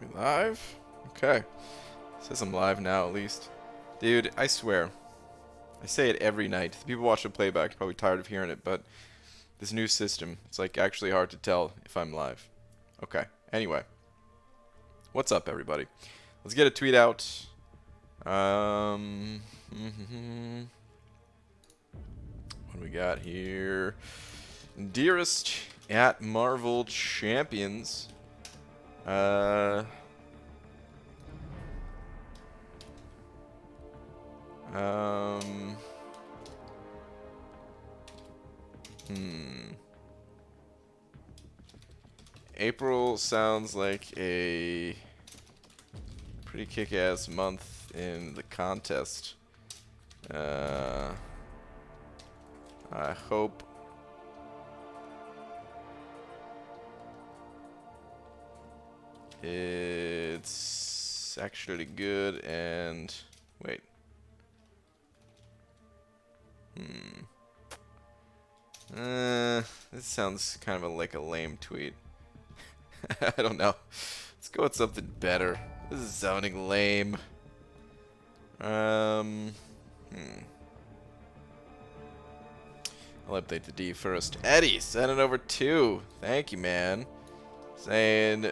We live? Okay. Says I'm live now at least. Dude, I swear. I say it every night. The people watching the playback are probably tired of hearing it, but this new system, it's like actually hard to tell if I'm live. Okay. Anyway. What's up, everybody? Let's get a tweet out. What do we got here? Dearest at Marvel Champions. Uh... Um... April sounds like a pretty kick-ass month in the contest. I hope it's actually good and wait. This sounds kind of like a lame tweet. I don't know. Let's go with something better. This is sounding lame. I'll update the D first. Eddie, send it over 2. Thank you, man. Saying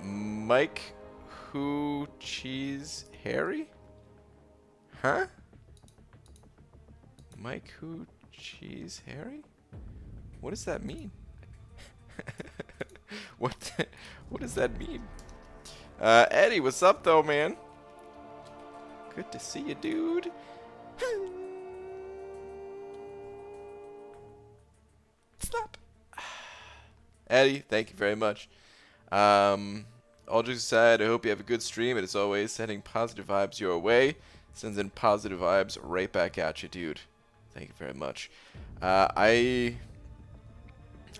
Mike Who Cheese Harry? Huh? Mike Who Cheese Harry? What does that mean? What does that mean? Eddie, what's up though, man? Good to see you, dude. Slap. Eddie, thank you very much. All jokes aside, I hope you have a good stream. And as always, sending positive vibes your way. Sends in positive vibes right back at you, dude. Thank you very much. I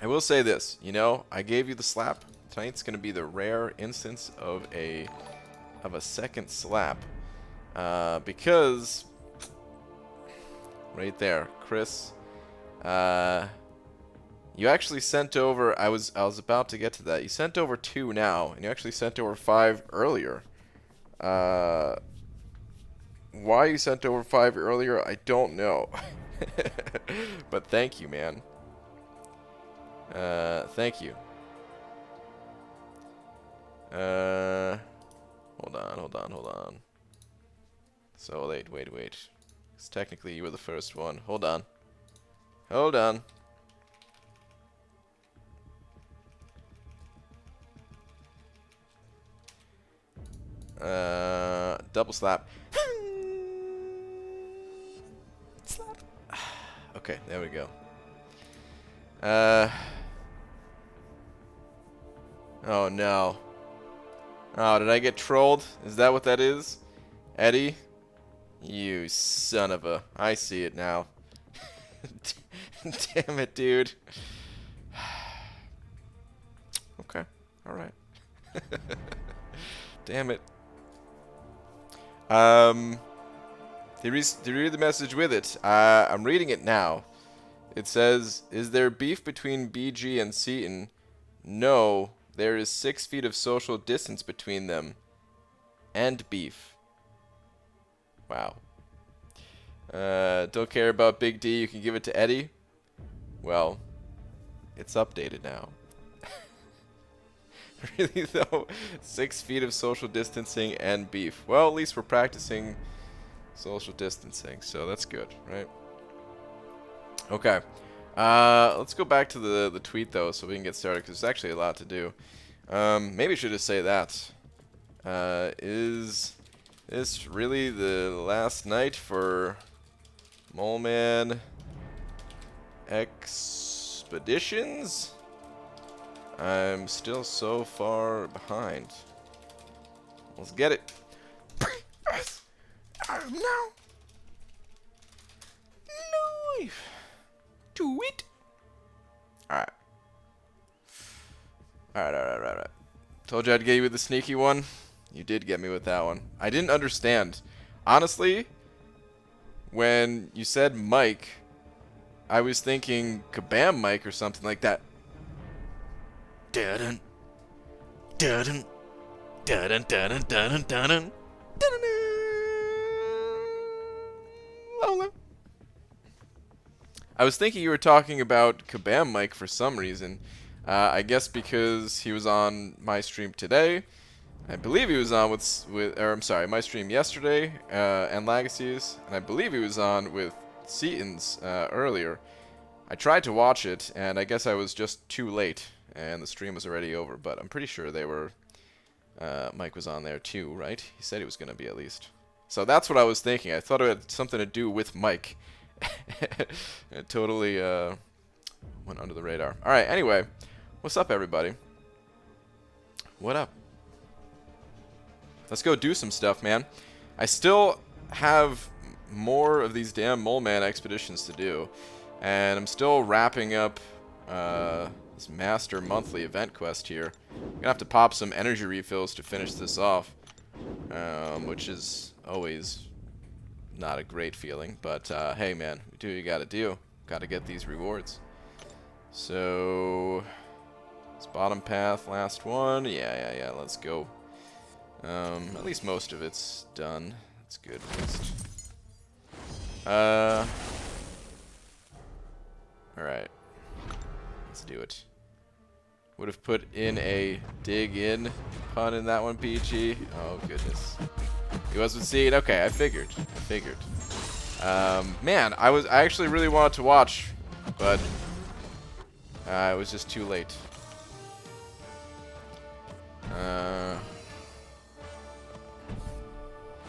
will say this, you know, I gave you the slap. Tonight's gonna be the rare instance of a second slap, because right there, Chris, you actually sent over. I was about to get to that. You sent over 2 now, and you actually sent over 5 earlier. Why you sent over 5 earlier, I don't know. But thank you, man. Thank you. Hold on. So, wait. Because technically you were the first one. Hold on. Double slap. Slap. Okay, there we go. Oh no. Oh, did I get trolled? Is that what that is? Eddie? You son of a... I see it now. Damn it, dude. Okay, alright. Damn it. Did you read the message with it? I'm reading it now. It says, is there beef between BG and Seaton? No, there is 6 feet of social distance between them. And beef. Wow. Don't care about Big D, you can give it to Eddie? Well, it's updated now. Really though, 6 feet of social distancing and beef. Well, at least we're practicing social distancing, so that's good, right? Okay. Let's go back to the tweet though, so we can get started, because there's actually a lot to do. Maybe I should just say that. Is this really the last night for Moleman Expeditions? I'm still so far behind. Let's get it. No. To it. Alright. Told you I'd get you with the sneaky one. You did get me with that one. I didn't understand. Honestly, when you said Mike, I was thinking Kabam Mike or something like that. Didn't. Dun dun dun dun dun dun dun. Lola. I was thinking you were talking about Kabam Mike for some reason. I guess because he was on my stream today. I believe he was on my stream yesterday, and Legacies, and I believe he was on with Seaton's earlier. I tried to watch it, and I guess I was just too late, and the stream was already over, but I'm pretty sure Mike was on there too, right? He said he was going to be at least. So that's what I was thinking. I thought it had something to do with Mike. It totally went under the radar. Alright, anyway. What's up, everybody? What up? Let's go do some stuff, man. I still have more of these damn Mole Man expeditions to do. And I'm still wrapping up this Master Monthly event quest here. I'm gonna have to pop some energy refills to finish this off. Which is always not a great feeling. But, hey, man. Do what you gotta do. Gotta get these rewards. So... It's bottom path, last one. Yeah, let's go. At least most of it's done. That's good, at least. Alright. Let's do it. Would have put in a dig in pun in that one, PG. Oh, goodness. He was with Seed? Okay, I figured. Man, I actually really wanted to watch, but it was just too late.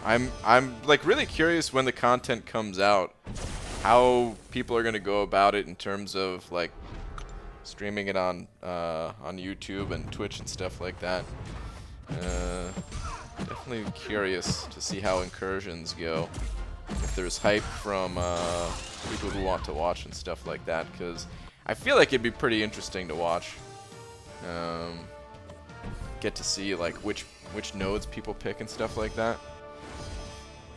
I'm like really curious when the content comes out, how people are gonna go about it in terms of like streaming it on YouTube and Twitch and stuff like that. Definitely curious to see how incursions go. If there's hype from people who want to watch and stuff like that, because I feel like it'd be pretty interesting to watch. Get to see like which nodes people pick and stuff like that.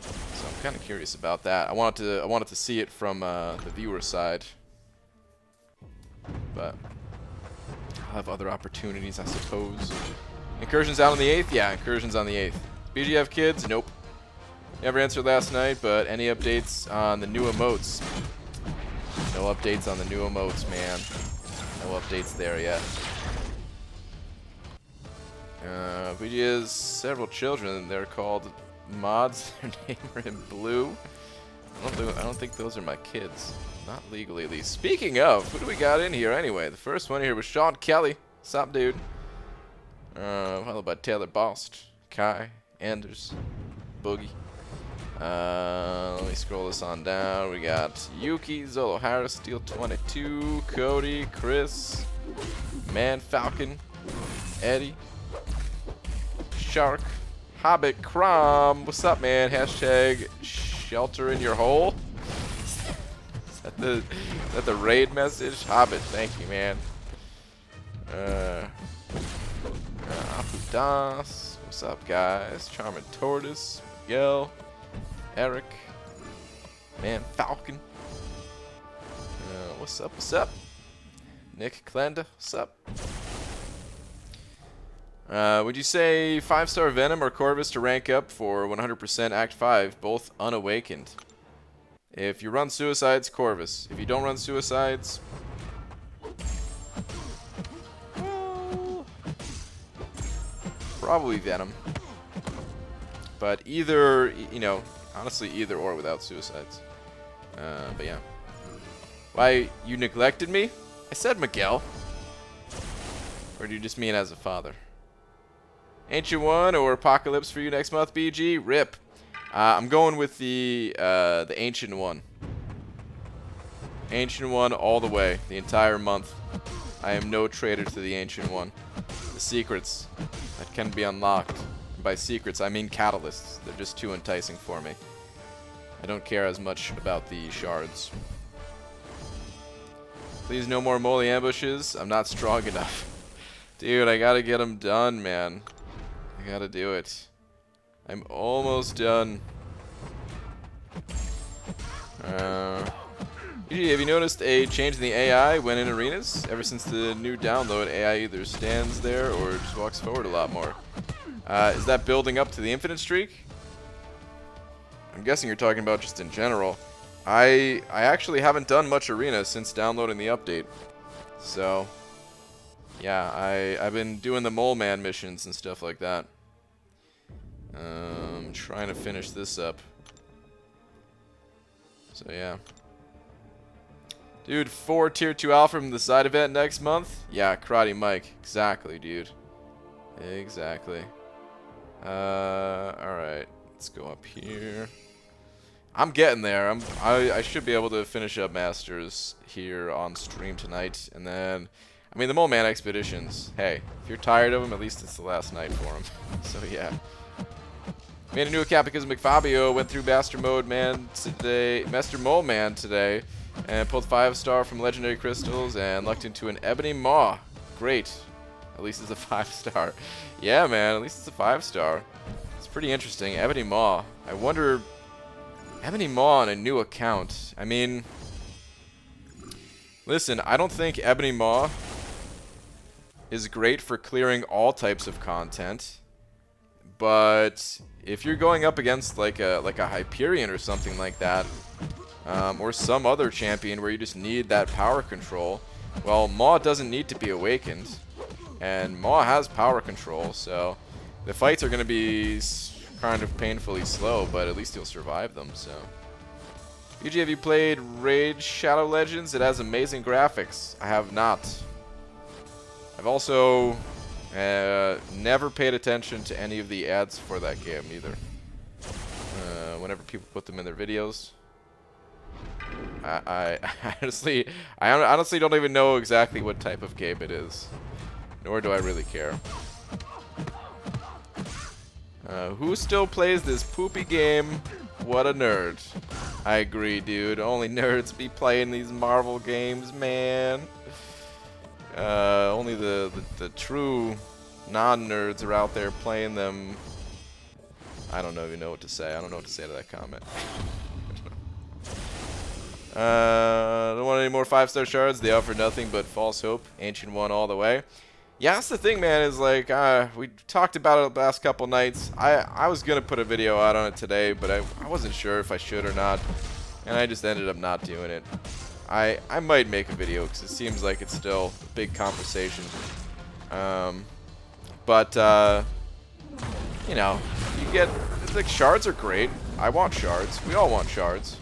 So I'm kind of curious about that. I wanted to see it from the viewer side, but I'll have other opportunities, I suppose. Incursions out on the 8th? Yeah, incursions on the 8th. BGF kids? Nope. Never answered last night, but any updates on the new emotes? No updates on the new emotes, man. No updates there yet. BG has several children. They're called mods. Their name are in blue. I don't think those are my kids. Not legally, at least. Speaking of, who do we got in here anyway? The first one here was Sean Kelly. Sup, dude? Followed by Taylor Bost, Kai, Anders, Boogie. Let me scroll this on down. We got Yuki, Zolo Harris, Steel 22, Cody, Chris, Man Falcon, Eddie, Shark, Hobbit, Crom. What's up, man? Hashtag shelter in your hole. Is that the raid message? Hobbit, thank you, man. Apu Das. What's up, guys? Charming Tortoise, Miguel, Eric, Man Falcon. What's up? What's up? Nick Klenda. What's up? Would you say 5-star Venom or Corvus to rank up for 100% Act 5, both unawakened? If you run Suicides, Corvus. If you don't run Suicides, well, probably Venom. But either, you know, honestly, either or without Suicides. But yeah. Why, you neglected me? I said Miguel. Or do you just mean as a father? Ancient One or Apocalypse for you next month, BG? Rip. I'm going with the Ancient One. Ancient One all the way, the entire month. I am no traitor to the Ancient One. The secrets that can be unlocked. And by secrets, I mean catalysts. They're just too enticing for me. I don't care as much about the shards. Please, no more Molly ambushes. I'm not strong enough. Dude, I gotta get them done, man. I gotta do it. I'm almost done. Have you noticed a change in the AI when in arenas? Ever since the new download, AI either stands there or just walks forward a lot more. Is that building up to the infinite streak? I'm guessing you're talking about just in general. I actually haven't done much arena since downloading the update. So, yeah, I've been doing the Mole Man missions and stuff like that. Trying to finish this up. So, yeah. Dude, 4 Tier 2 Alpha from the side event next month? Yeah, Karate Mike. Exactly, dude. Exactly. Alright. Let's go up here. I'm getting there. I should be able to finish up Masters here on stream tonight. And then, I mean, the Mole Man Expeditions. Hey, if you're tired of them, at least it's the last night for them. So, yeah. Made a new account because McFabio went through Master Mode Man today, Master Mole Man today, and pulled 5-star from Legendary Crystals and lucked into an Ebony Maw. Great. At least it's a 5-star. Yeah, man, at least it's a 5-star. It's pretty interesting. Ebony Maw. I wonder... Ebony Maw on a new account. I mean... Listen, I don't think Ebony Maw is great for clearing all types of content. But if you're going up against like a Hyperion or something like that, or some other champion where you just need that power control, well, Maw doesn't need to be awakened, and Maw has power control, so the fights are going to be kind of painfully slow, but at least you'll survive them. So, UG, have you played Raid Shadow Legends? It has amazing graphics. I have not. I've also never paid attention to any of the ads for that game either. Whenever people put them in their videos, I honestly don't even know exactly what type of game it is, nor do I really care. Who still plays this poopy game? What a nerd. I agree, dude. Only nerds be playing these Marvel games, man. Only the true non-nerds are out there playing them. I don't even know what to say. I don't know what to say to that comment. Don't want any more 5-star shards. They offer nothing but false hope. Ancient one all the way. Yeah, that's the thing, man, is like, we talked about it the last couple nights. I was going to put a video out on it today, but I wasn't sure if I should or not. And I just ended up not doing it. I might make a video because it seems like it's still a big conversation. But you know, you get, like, shards are great. I want shards. We all want shards.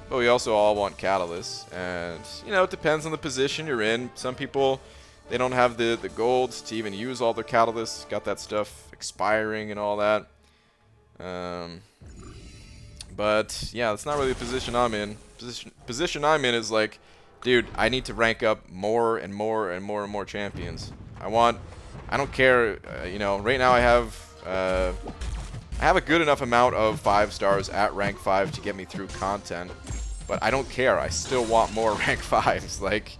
But we also all want catalysts. And, you know, it depends on the position you're in. Some people, they don't have the golds to even use all their catalysts. Got that stuff expiring and all that. But, yeah, that's not really the position I'm in. Position I'm in is like, dude, I need to rank up more and more and more and more champions. I don't care, you know, right now I have a good enough amount of 5-stars at rank 5 to get me through content, but I don't care. I still want more rank 5s. Like,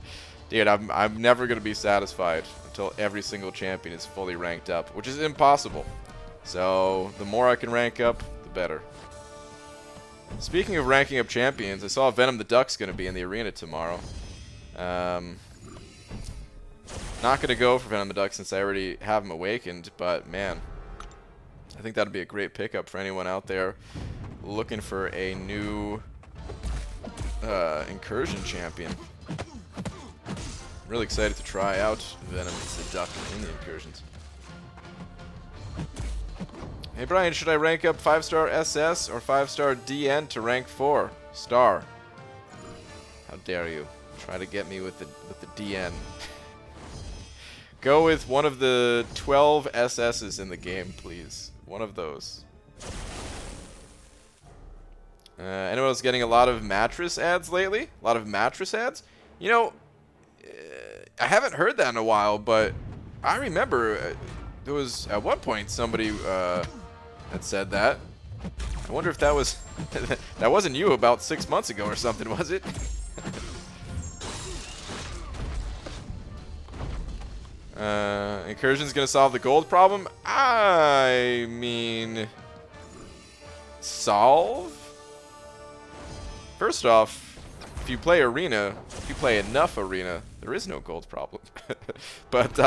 dude, I'm never going to be satisfied until every single champion is fully ranked up, which is impossible. So, the more I can rank up, the better. Speaking of ranking up champions, I saw Venom the Duck's going to be in the arena tomorrow. Not going to go for Venom the Duck since I already have him awakened, but man, I think that would be a great pickup for anyone out there looking for a new incursion champion. I'm really excited to try out Venom the Duck in the incursions. Hey Brian, should I rank up 5-star SS or 5-star DN to rank 4 star? How dare you try to get me with the DN? Go with one of the 12 SS's in the game, please. One of those. Anyone else getting a lot of mattress ads lately? A lot of mattress ads? You know, I haven't heard that in a while, but I remember there was at one point somebody that said that. I wonder if that was that wasn't you about 6 months ago or something, was it? Incursion's gonna solve the gold problem? I mean, solve? First off, if you play arena, if you play enough arena, There is no gold problem. But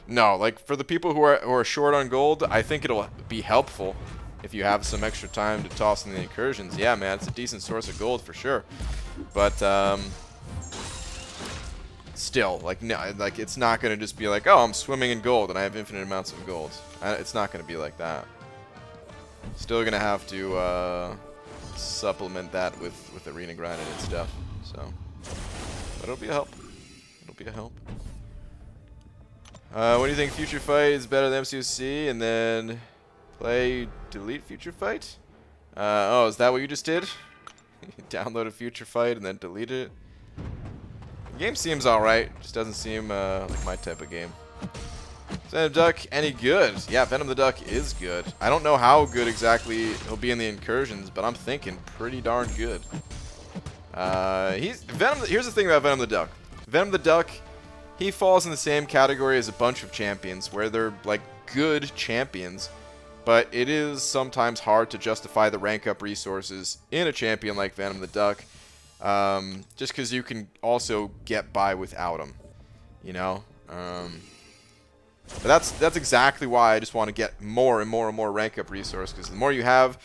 no, like for the people who are short on gold, I think it'll be helpful if you have some extra time to toss in the incursions. Yeah, man, it's a decent source of gold for sure. But still, like no, like it's not gonna just be like, oh, I'm swimming in gold and I have infinite amounts of gold. It's not gonna be like that. Still gonna have to supplement that with arena grinding and stuff. So, but it'll be a help. It'll be a help. What do you think? Future Fight is better than MCOC, and then play delete Future Fight? Oh, is that what you just did? You downloaded Future Fight and then deleted it? The game seems alright. Just doesn't seem like my type of game. Venom the Duck, any good? Yeah, Venom the Duck is good. I don't know how good exactly he'll be in the incursions, but I'm thinking pretty darn good. Here's the thing about Venom the Duck. Venom the Duck, he falls in the same category as a bunch of champions, where they're like good champions, but it is sometimes hard to justify the rank up resources in a champion like Venom the Duck, just because you can also get by without him, you know. But that's exactly why I just want to get more and more and more rank up resource, because the more you have,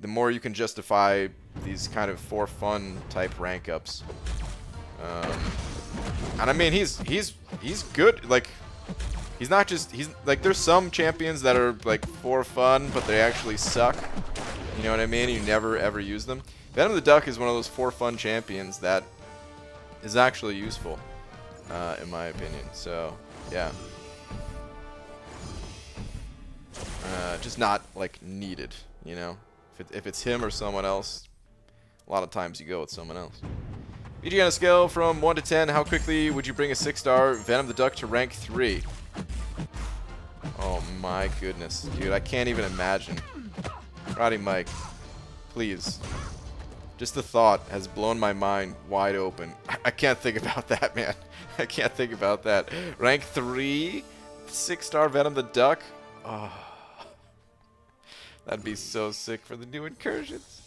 the more you can justify these kind of for fun type rank ups. And I mean, he's good. Like, he's like, there's some champions that are like for fun, but they actually suck. You know what I mean? You never ever use them. Venom the Duck is one of those for fun champions that is actually useful, in my opinion. So yeah, just not like needed. You know, if it's him or someone else, a lot of times you go with someone else. BG on a scale from 1 to 10, how quickly would you bring a 6-star Venom the Duck to rank 3? Oh my goodness, dude, I can't even imagine. Roddy Mike, please. Just the thought has blown my mind wide open. I can't think about that, man. I can't think about that. Rank 3? 6-star Venom the Duck? Oh, that'd be so sick for the new incursions.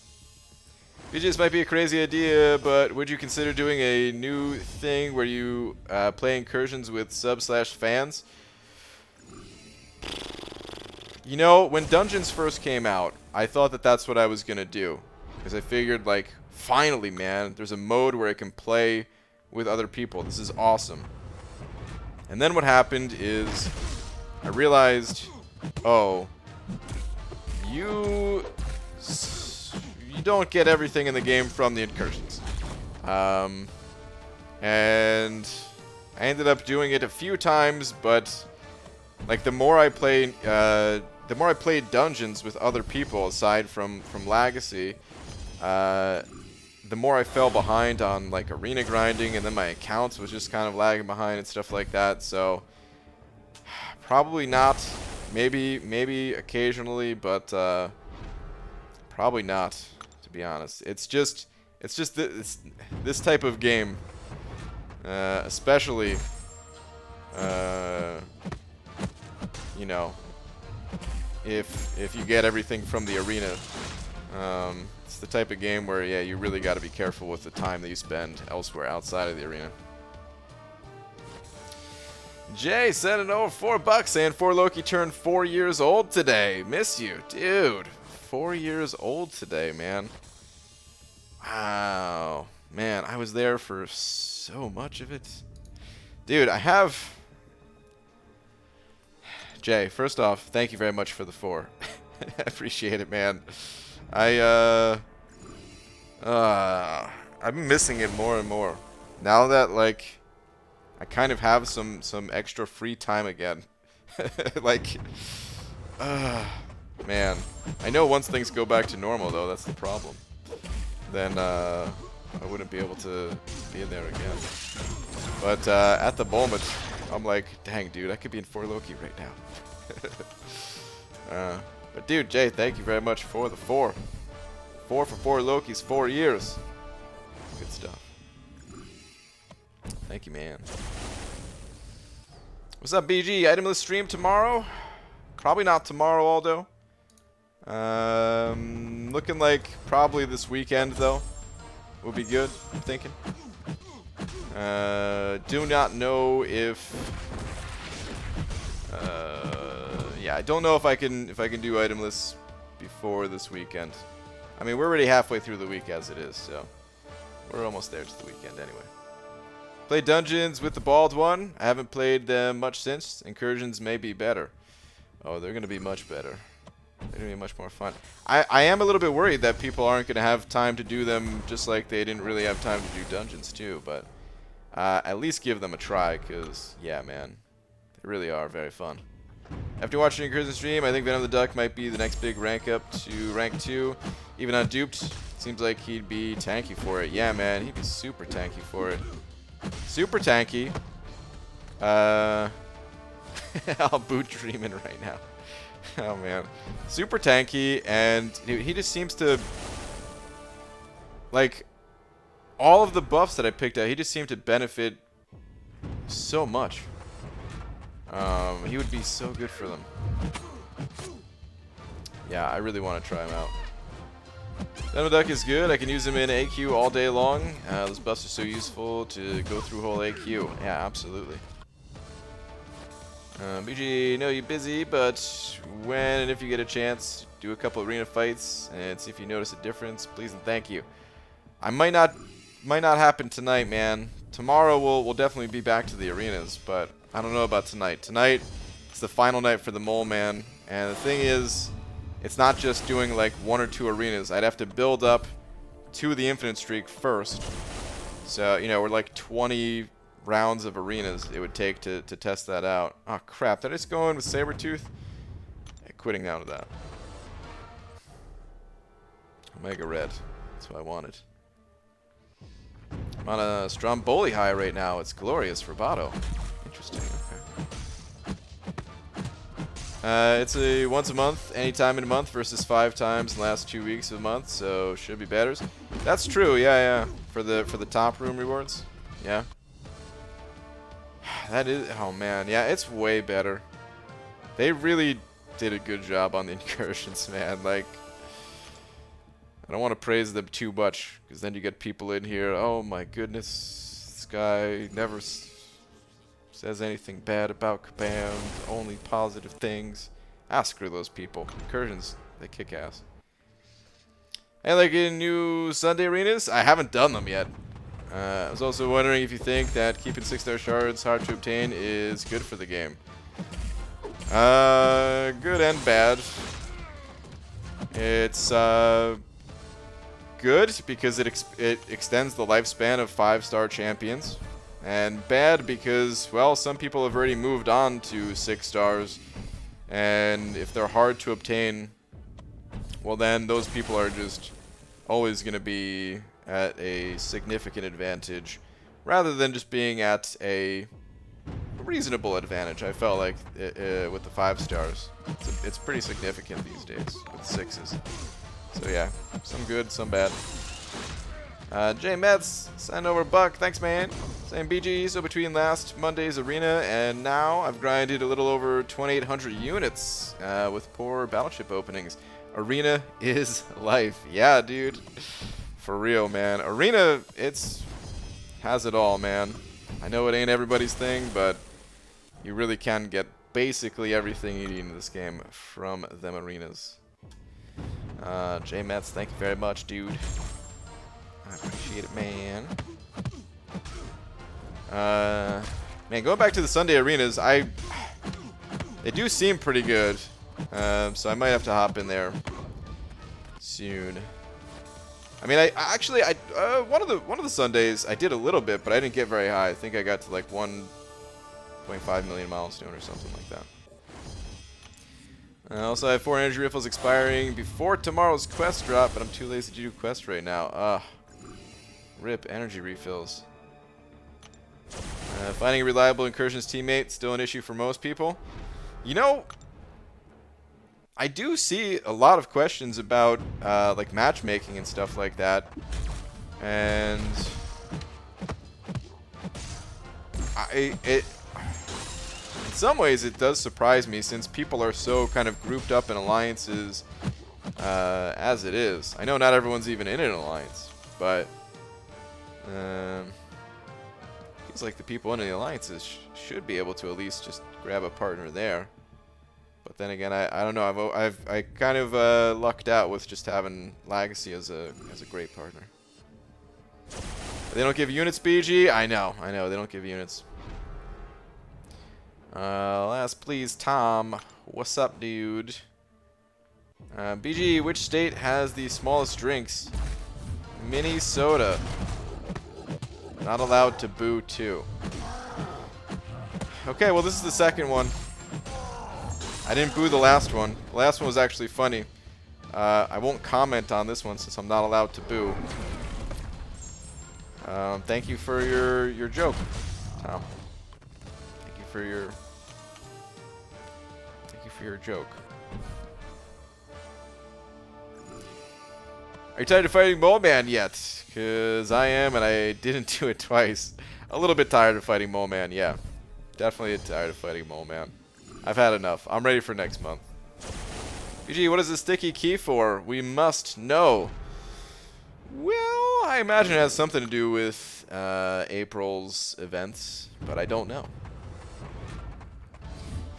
BGS might be a crazy idea, but would you consider doing a new thing where you play incursions with sub/fans? You know, when Dungeons first came out, I thought that that's what I was going to do. Because I figured, like, finally, man, there's a mode where I can play with other people. This is awesome. And then what happened is I realized, oh, you don't get everything in the game from the incursions. And I ended up doing it a few times, but like the more I played dungeons with other people aside from Legacy, the more I fell behind on like arena grinding, and then my accounts was just kind of lagging behind and stuff like that. So probably not. Maybe occasionally, but probably not. To be honest, it's just this type of game, especially, you know, if you get everything from the arena, it's the type of game where, yeah, you really got to be careful with the time that you spend elsewhere outside of the arena. Jay sending over $4 saying 4Loki turned 4 years old today. Miss you, dude. 4 years old today, man. Wow. Man, I was there for so much of it. Dude, I have... Jay, first off, thank you very much for the 4. I appreciate it, man. I've been missing it more and more. Now that, like, I kind of have some extra free time again. Like, man. I know once things go back to normal, though, that's the problem. Then I wouldn't be able to be in there again. But at the moment, I'm like, dang, dude, I could be in 4Loki right now. But dude, Jay, thank you very much for the 4. 4 for 4Loki's 4 years. Good stuff. Thank you, man. What's up, BG? Itemless stream tomorrow? Probably not tomorrow, Aldo. Looking like probably this weekend, though. Will be good, I'm thinking. Do not know if... yeah, I don't know if I can do itemless before this weekend. I mean, we're already halfway through the week as it is, so we're almost there to the weekend anyway. Played dungeons with the bald one. I haven't played them much since. Incursions may be better. Oh, they're gonna be much better. They're gonna be much more fun. I am a little bit worried that people aren't gonna have time to do them, just like they didn't really have time to do dungeons too. But at least give them a try, cause yeah, man, they really are very fun. After watching Incursion stream, I think Venom the Duck might be the next big rank up to rank 2. Even on duped, seems like he'd be tanky for it. Yeah, man, he'd be super tanky for it. Super tanky. I'll boot Dreamin' right now. Oh, man. Super tanky, and he just seems to... Like, all of the buffs that I picked out, he just seemed to benefit so much. He would be so good for them. Yeah, I really want to try him out. Duck is good. I can use him in AQ all day long. Those buffs are so useful to go through whole AQ. Yeah, absolutely. BG, know you're busy, but when and if you get a chance, do a couple arena fights and see if you notice a difference. Please and thank you. I might not happen tonight, man. Tomorrow we'll definitely be back to the arenas, but I don't know about tonight. Tonight, it's the final night for the Mole Man, and the thing is, it's not just doing like 1 or 2 arenas. I'd have to build up to the infinite streak first. So, you know, we're like 20 rounds of arenas it would take to test that out. Oh, crap. Did I just go in with Sabretooth? Yeah, quitting now to that. Omega Red. That's what I wanted. I'm on a Stromboli high right now. It's glorious for Bato. Interesting. Okay. It's a once a month, anytime in a month versus 5 times in the last 2 weeks of a month, so should be better. That's true. Yeah. For the top room rewards. Yeah. That is. Oh man. Yeah, it's way better. They really did a good job on the incursions, man. Like, I don't want to praise them too much, because then you get people in here, oh my goodness, this guy never says anything bad about Kabam, only positive things. Ah, screw those people. Incursions, they kick ass. And like in new Sunday arenas, I haven't done them yet. I was also wondering if you think that keeping 6-star shards hard to obtain is good for the game. Good and bad. It's, good because it extends the lifespan of 5-star champions, and bad because, well, some people have already moved on to 6 stars, and if they're hard to obtain, well then those people are just always going to be at a significant advantage rather than just being at a reasonable advantage. I felt like with the 5 stars it's pretty significant these days with 6s. So yeah, some good, some bad. J Mets, send over $1. Thanks, man. Same BG. So between last Monday's arena and now, I've grinded a little over 2,800 units with poor battleship openings. Arena is life. Yeah, dude. For real, man. Arena, has it all, man. I know it ain't everybody's thing, but you really can get basically everything you need in this game from them arenas. J Mets, thank you very much, dude. I appreciate it, man. Man, going back to the Sunday arenas, they do seem pretty good. So I might have to hop in there soon. I mean, one of the Sundays I did a little bit, but I didn't get very high. I think I got to like 1.5 million milestone or something like that. Also, I have 4 energy riffles expiring before tomorrow's quest drop, but I'm too lazy to do quest right now. Rip energy refills. Finding a reliable incursions teammate, still an issue for most people. You know, I do see a lot of questions about like matchmaking and stuff like that, and in some ways it does surprise me since people are so kind of grouped up in alliances as it is. I know not everyone's even in an alliance, but seems like the people in the alliances should be able to at least just grab a partner there. But then again, I don't know. I kind of lucked out with just having Legacy as a great partner. They don't give units, BG. I know. They don't give units. Last, please, Tom. What's up, dude? BG, which state has the smallest drinks? Minnesota. Not allowed to boo too. Okay, well this is the second one. I didn't boo the last one. The last one was actually funny. I won't comment on this one since I'm not allowed to boo. Thank you for your joke, Tom. Thank you for your joke. Are you tired of fighting Mole Man yet? Because I am, and I didn't do it twice. A little bit tired of fighting Mole Man, yeah. Definitely tired of fighting Mole Man. I've had enough. I'm ready for next month. BG, what is the sticky key for? We must know. Well, I imagine it has something to do with April's events, but I don't know.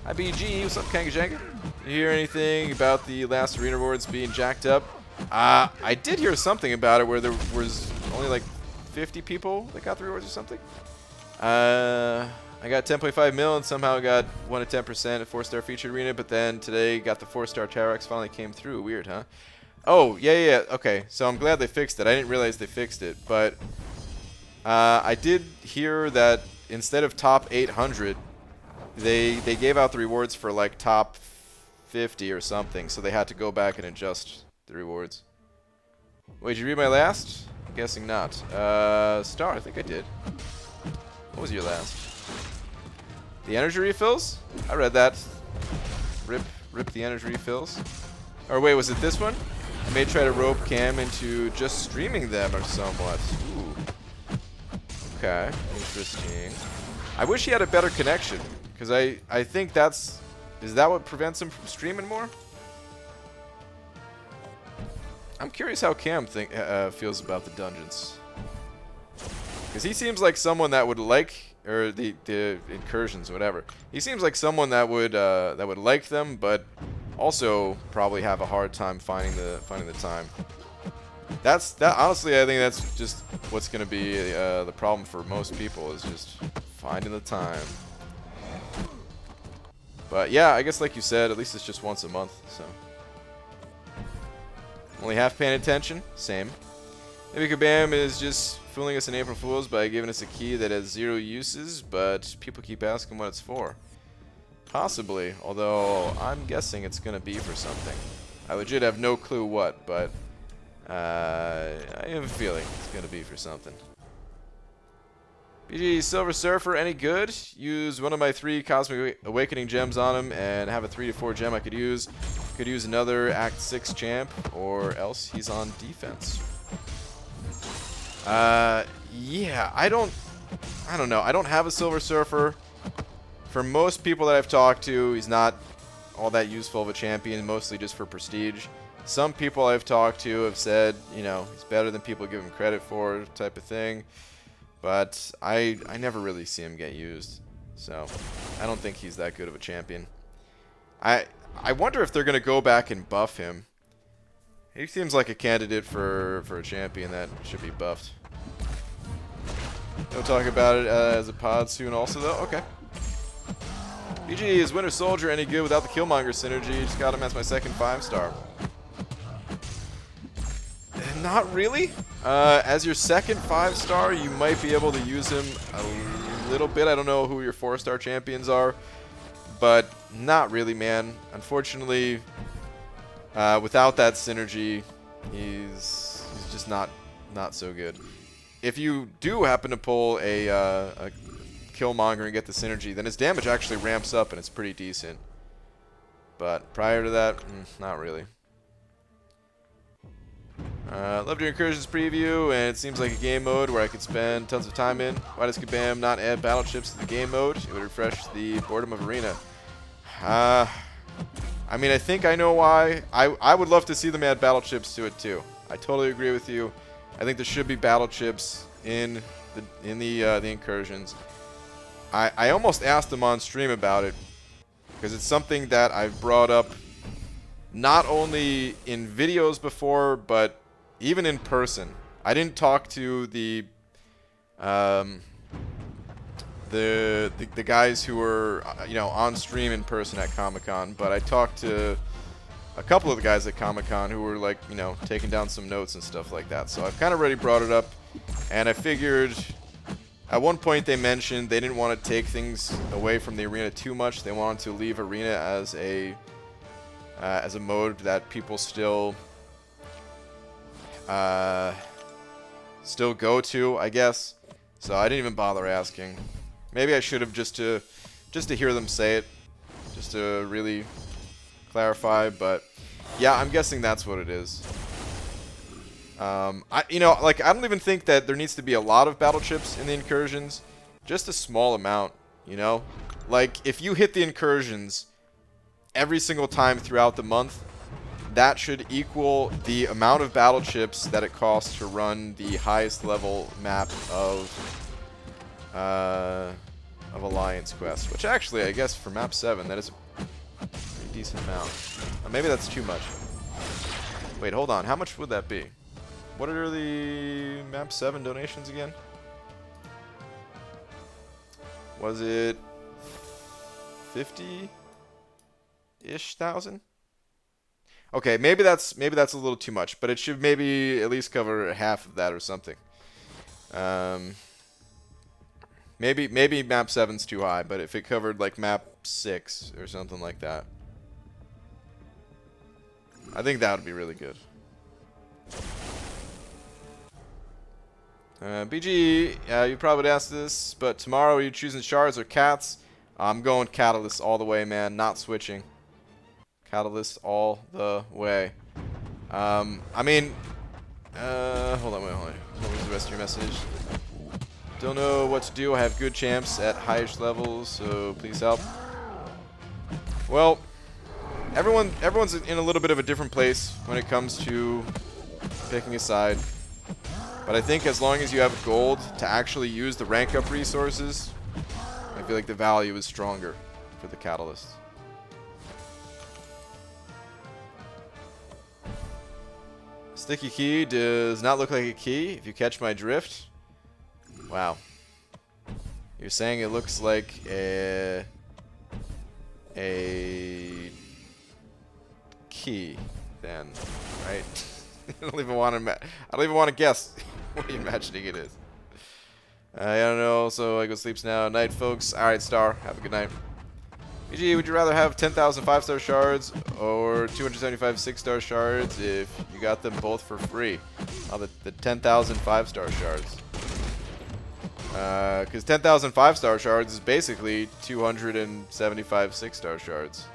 Hi BG, what's up Kangajanka? Did you hear anything about the last arena rewards being jacked up? I did hear something about it where there was only like 50 people that got the rewards or something. I got 10.5 mil and somehow got 1 to 10% at 4-star featured arena, but then today got the 4-star Tarex finally came through. Weird, huh? Oh, yeah. Okay, so I'm glad they fixed it. I didn't realize they fixed it, but I did hear that instead of top 800, they gave out the rewards for like top 50 or something, so they had to go back and adjust the rewards. Wait, did you read my last? I'm guessing not. Star, I think I did. What was your last? The energy refills? I read that. Rip the energy refills. Or wait, was it this one? I may try to rope Cam into just streaming them or somewhat. Ooh. Okay, interesting. I wish he had a better connection, because I think that's... Is that what prevents him from streaming more? I'm curious how Cam feels about the dungeons. Because he seems like someone that would like... Or the incursions, whatever. He seems like someone that would like them, but also probably have a hard time finding the time. Honestly, I think that's just what's going to be the problem for most people, is just finding the time. But yeah, I guess like you said, at least it's just once a month, so. Only half paying attention? Same. Maybe Kabam is just fooling us in April Fools by giving us a key that has 0 uses, but people keep asking what it's for. Possibly, although I'm guessing it's going to be for something. I legit have no clue what, but I have a feeling it's going to be for something. BG, Silver Surfer, any good? Use one of my 3 Cosmic Awakening gems on him and have a 3 to 4 gem I could use. Could use another Act 6 champ, or else he's on defense. Yeah, I don't know. I don't have a Silver Surfer. For most people that I've talked to, he's not all that useful of a champion, mostly just for prestige. Some people I've talked to have said, you know, he's better than people give him credit for, type of thing. But I never really see him get used. So, I don't think he's that good of a champion. I wonder if they're going to go back and buff him. He seems like a candidate for a champion that should be buffed. We'll talk about it as a pod soon also, though. Okay. BG, is Winter Soldier any good without the Killmonger synergy? Just got him as my second 5-star. Not really. As your second 5-star, you might be able to use him a little bit. I don't know who your 4-star champions are, but not really, man. Unfortunately, without that synergy, he's just not so good. If you do happen to pull a Killmonger and get the synergy, then his damage actually ramps up and it's pretty decent. But prior to that, not really. Loved your Incursions preview, and it seems like a game mode where I could spend tons of time in. Why does Kabam not add battleships to the game mode? It would refresh the boredom of Arena. I mean, I think I know why. I would love to see them add battleships to it too. I totally agree with you. I think there should be battleships in the incursions. I almost asked him on stream about it because it's something that I've brought up not only in videos before, but even in person. I didn't talk to the guys who were on stream in person at Comic-Con, but I talked to a couple of the guys at Comic-Con who were like, taking down some notes and stuff like that. So I've kind of already brought it up, and I figured at one point they mentioned they didn't want to take things away from the arena too much. They wanted to leave arena as a mode that people still go to, I guess. So I didn't even bother asking. Maybe I should have just to hear them say it, just to really clarify. But yeah, I'm guessing that's what it is. I don't even think that there needs to be a lot of battle chips in the incursions, just a small amount. Like if you hit the incursions every single time throughout the month, that should equal the amount of battle chips that it costs to run the highest level map of Alliance Quest. Which actually, I guess for map 7, that is a pretty decent amount. Maybe that's too much. Wait, hold on. How much would that be? What are the map 7 donations again? Was it 50-ish thousand? Okay, maybe that's a little too much, but it should maybe at least cover half of that or something. Maybe map 7's too high, but if it covered like map 6 or something like that, I think that would be really good. BG, you probably would ask this, but tomorrow are you choosing shards or cats? I'm going Catalyst all the way, man. Not switching. Catalyst all the way. Hold on, wait. What was the rest of your message? Don't know what to do. I have good champs at highish levels, so please help. Well, everyone's in a little bit of a different place when it comes to picking a side. But I think as long as you have gold to actually use the rank up resources, I feel like the value is stronger for the Catalyst. Sticky key does not look like a key, if you catch my drift. Wow. You're saying it looks like a key, then, right? I don't even want to guess what you're imagining it is. I don't know, so I go sleeps now. Night, folks. Alright, Star. Have a good night. BG, would you rather have 10,000 5-star shards or 275 6-star shards if you got them both for free? Oh, the 10,000 5-star shards. Because 10,000 5-star shards is basically 275 6-star shards.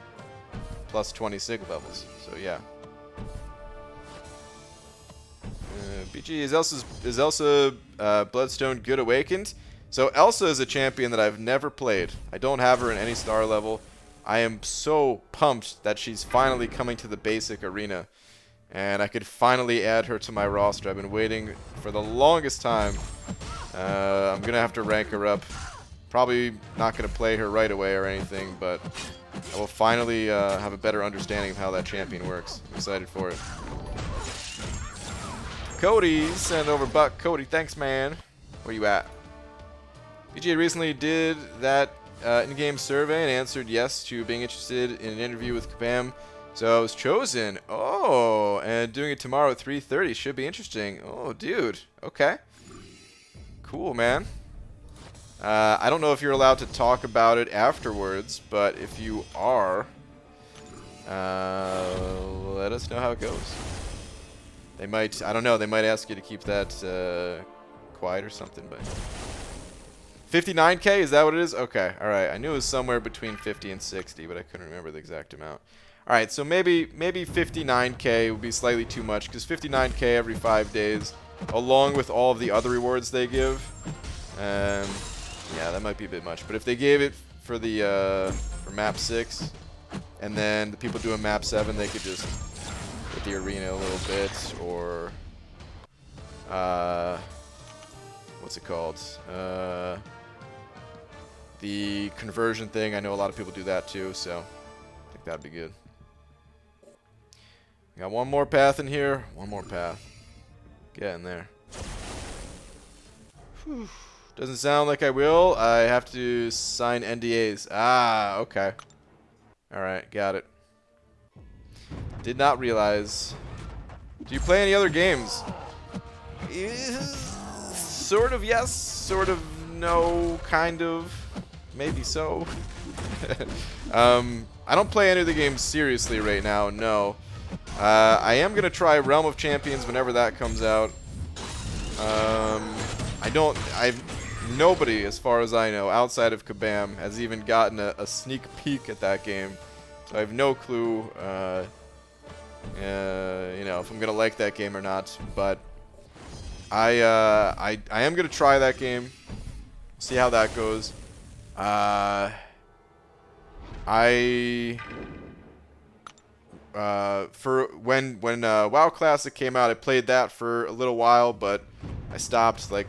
Plus 20 sig levels. So, yeah. BG, is Elsa Bloodstone Good Awakened? So Elsa is a champion that I've never played. I don't have her in any star level. I am so pumped that she's finally coming to the basic arena. And I could finally add her to my roster. I've been waiting for the longest time. I'm going to have to rank her up. Probably not going to play her right away or anything, but I will finally have a better understanding of how that champion works. I'm excited for it. Cody, send over buck. Cody, thanks, man. Where you at? BG recently did that in-game survey and answered yes to being interested in an interview with Kabam. So I was chosen. Oh, and doing it tomorrow at 3:30 should be interesting. Oh, dude. Okay. Cool, man. I don't know if you're allowed to talk about it afterwards, but if you are, let us know how it goes. They might, I don't know, they might ask you to keep that quiet or something, but... 59K, is that what it is? Okay, alright. I knew it was somewhere between 50 and 60, but I couldn't remember the exact amount. Alright, so maybe 59K would be slightly too much, because 59K every 5 days, along with all of the other rewards they give, yeah, that might be a bit much. But if they gave it for the for map 6, and then the people doing map 7, they could just hit the arena a little bit, or what's it called? The conversion thing. I know a lot of people do that too, so I think that'd be good. Got one more path in here. One more path. Get in there. Whew. Doesn't sound like I will. I have to sign NDAs. Ah, okay. Alright, got it. Did not realize. Do you play any other games? Sort of yes, sort of no, kind of. Maybe so. I don't play any of the games seriously right now, no. I am going to try Realm of Champions whenever that comes out. Nobody, as far as I know, outside of Kabam, has even gotten a sneak peek at that game. So I have no clue, you know, if I'm going to like that game or not. But I am going to try that game, see how that goes. For when WoW Classic came out, I played that for a little while, but I stopped like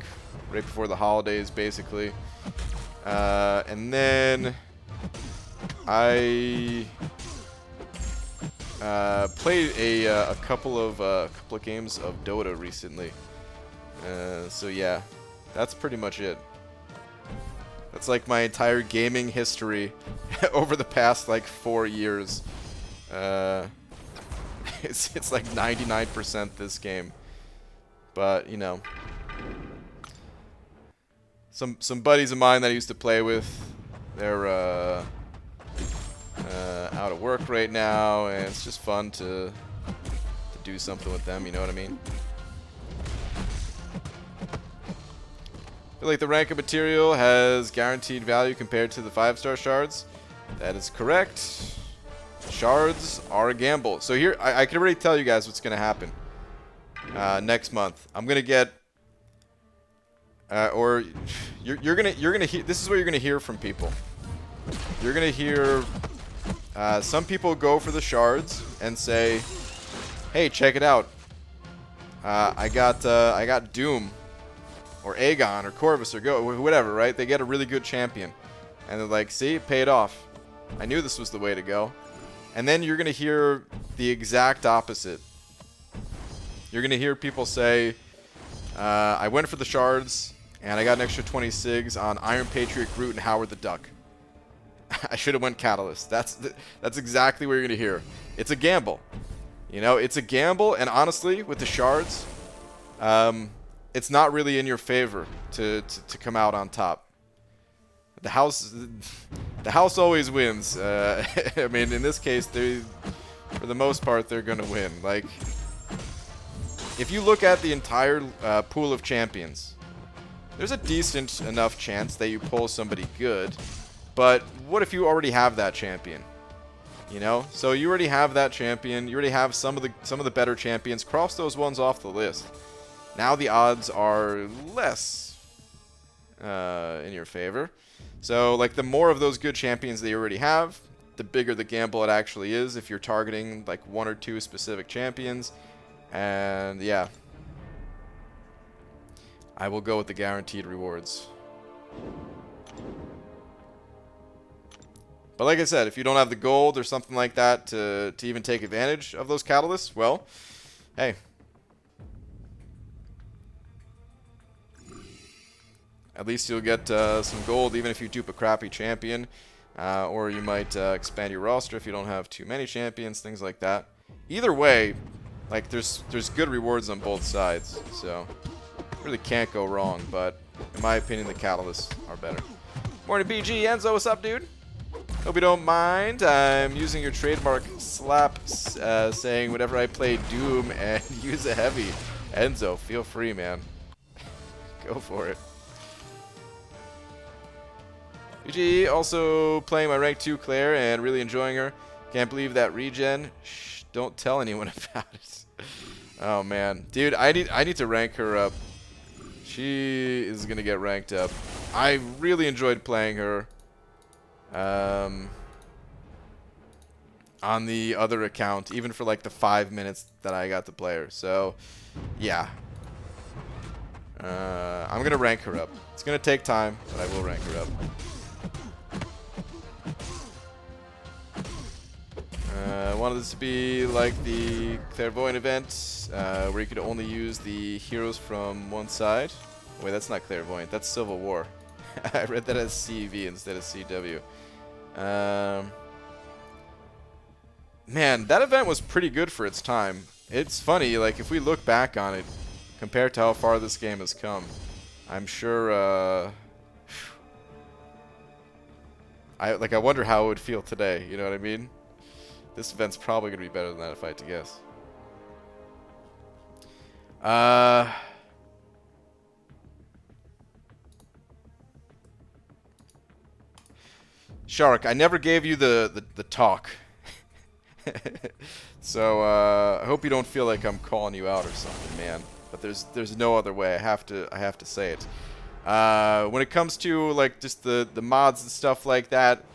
right before the holidays, basically. And then I played a couple of games of Dota recently. So yeah, that's pretty much it. That's like my entire gaming history over the past like 4 years. It's like 99% this game, but you know, some buddies of mine that I used to play with, they're out of work right now, and it's just fun to do something with them. You know what I mean? I feel like the rank of material has guaranteed value compared to the 5-star shards. That is correct. Shards are a gamble. So here, I can already tell you guys what's going to happen next month. I'm going to get, or you're gonna hear. This is what you're gonna hear from people. You're gonna hear some people go for the shards and say, "Hey, check it out. I got Doom, or Aegon, or Corvus, or whatever, right? They get a really good champion, and they're like, see, it paid off. I knew this was the way to go." And then you're going to hear the exact opposite. You're going to hear people say, I went for the shards, and I got an extra 20 SIGs on Iron Patriot, Groot, and Howard the Duck. I should have went Catalyst. That's exactly what you're going to hear. It's a gamble. You know, it's a gamble, and honestly, with the shards, it's not really in your favor to come out on top. The house always wins. I mean, in this case, for the most part, they're gonna win. Like, if you look at the entire pool of champions, there's a decent enough chance that you pull somebody good. But what if you already have that champion? You know, so you already have that champion. You already have some of the better champions. Cross those ones off the list. Now the odds are less in your favor. So, like, the more of those good champions that you already have, the bigger the gamble it actually is if you're targeting, like, 1 or 2 specific champions. And, yeah. I will go with the guaranteed rewards. But like I said, if you don't have the gold or something like that to even take advantage of those catalysts, well, hey. At least you'll get some gold even if you dupe a crappy champion. Or you might expand your roster if you don't have too many champions, things like that. Either way, like, there's good rewards on both sides. So, really can't go wrong. But, in my opinion, the catalysts are better. Morning, BG. Enzo, what's up, dude? Hope you don't mind. I'm using your trademark slap saying whenever I play Doom and use a heavy. Enzo, feel free, man. Go for it. BG, also playing my rank 2 Claire and really enjoying her. Can't believe that regen. Shh, don't tell anyone about it. Oh man, dude, I need to rank her up. She is gonna get ranked up. I really enjoyed playing her. On the other account, even for like the 5 minutes that I got to play her. So, yeah. I'm going to rank her up. It's going to take time, but I will rank her up. I wanted this to be like the Clairvoyant event, where you could only use the heroes from one side. Wait, that's not Clairvoyant, that's Civil War. I read that as CV instead of CW. Man, that event was pretty good for its time. It's funny, like, if we look back on it, compared to how far this game has come, I'm sure, I wonder how it would feel today, you know what I mean? This event's probably going to be better than that if I had to guess. Shark, I never gave you the talk. So, I hope you don't feel like I'm calling you out or something, man. But there's no other way. I have to say it. When it comes to, like, just the mods and stuff like that,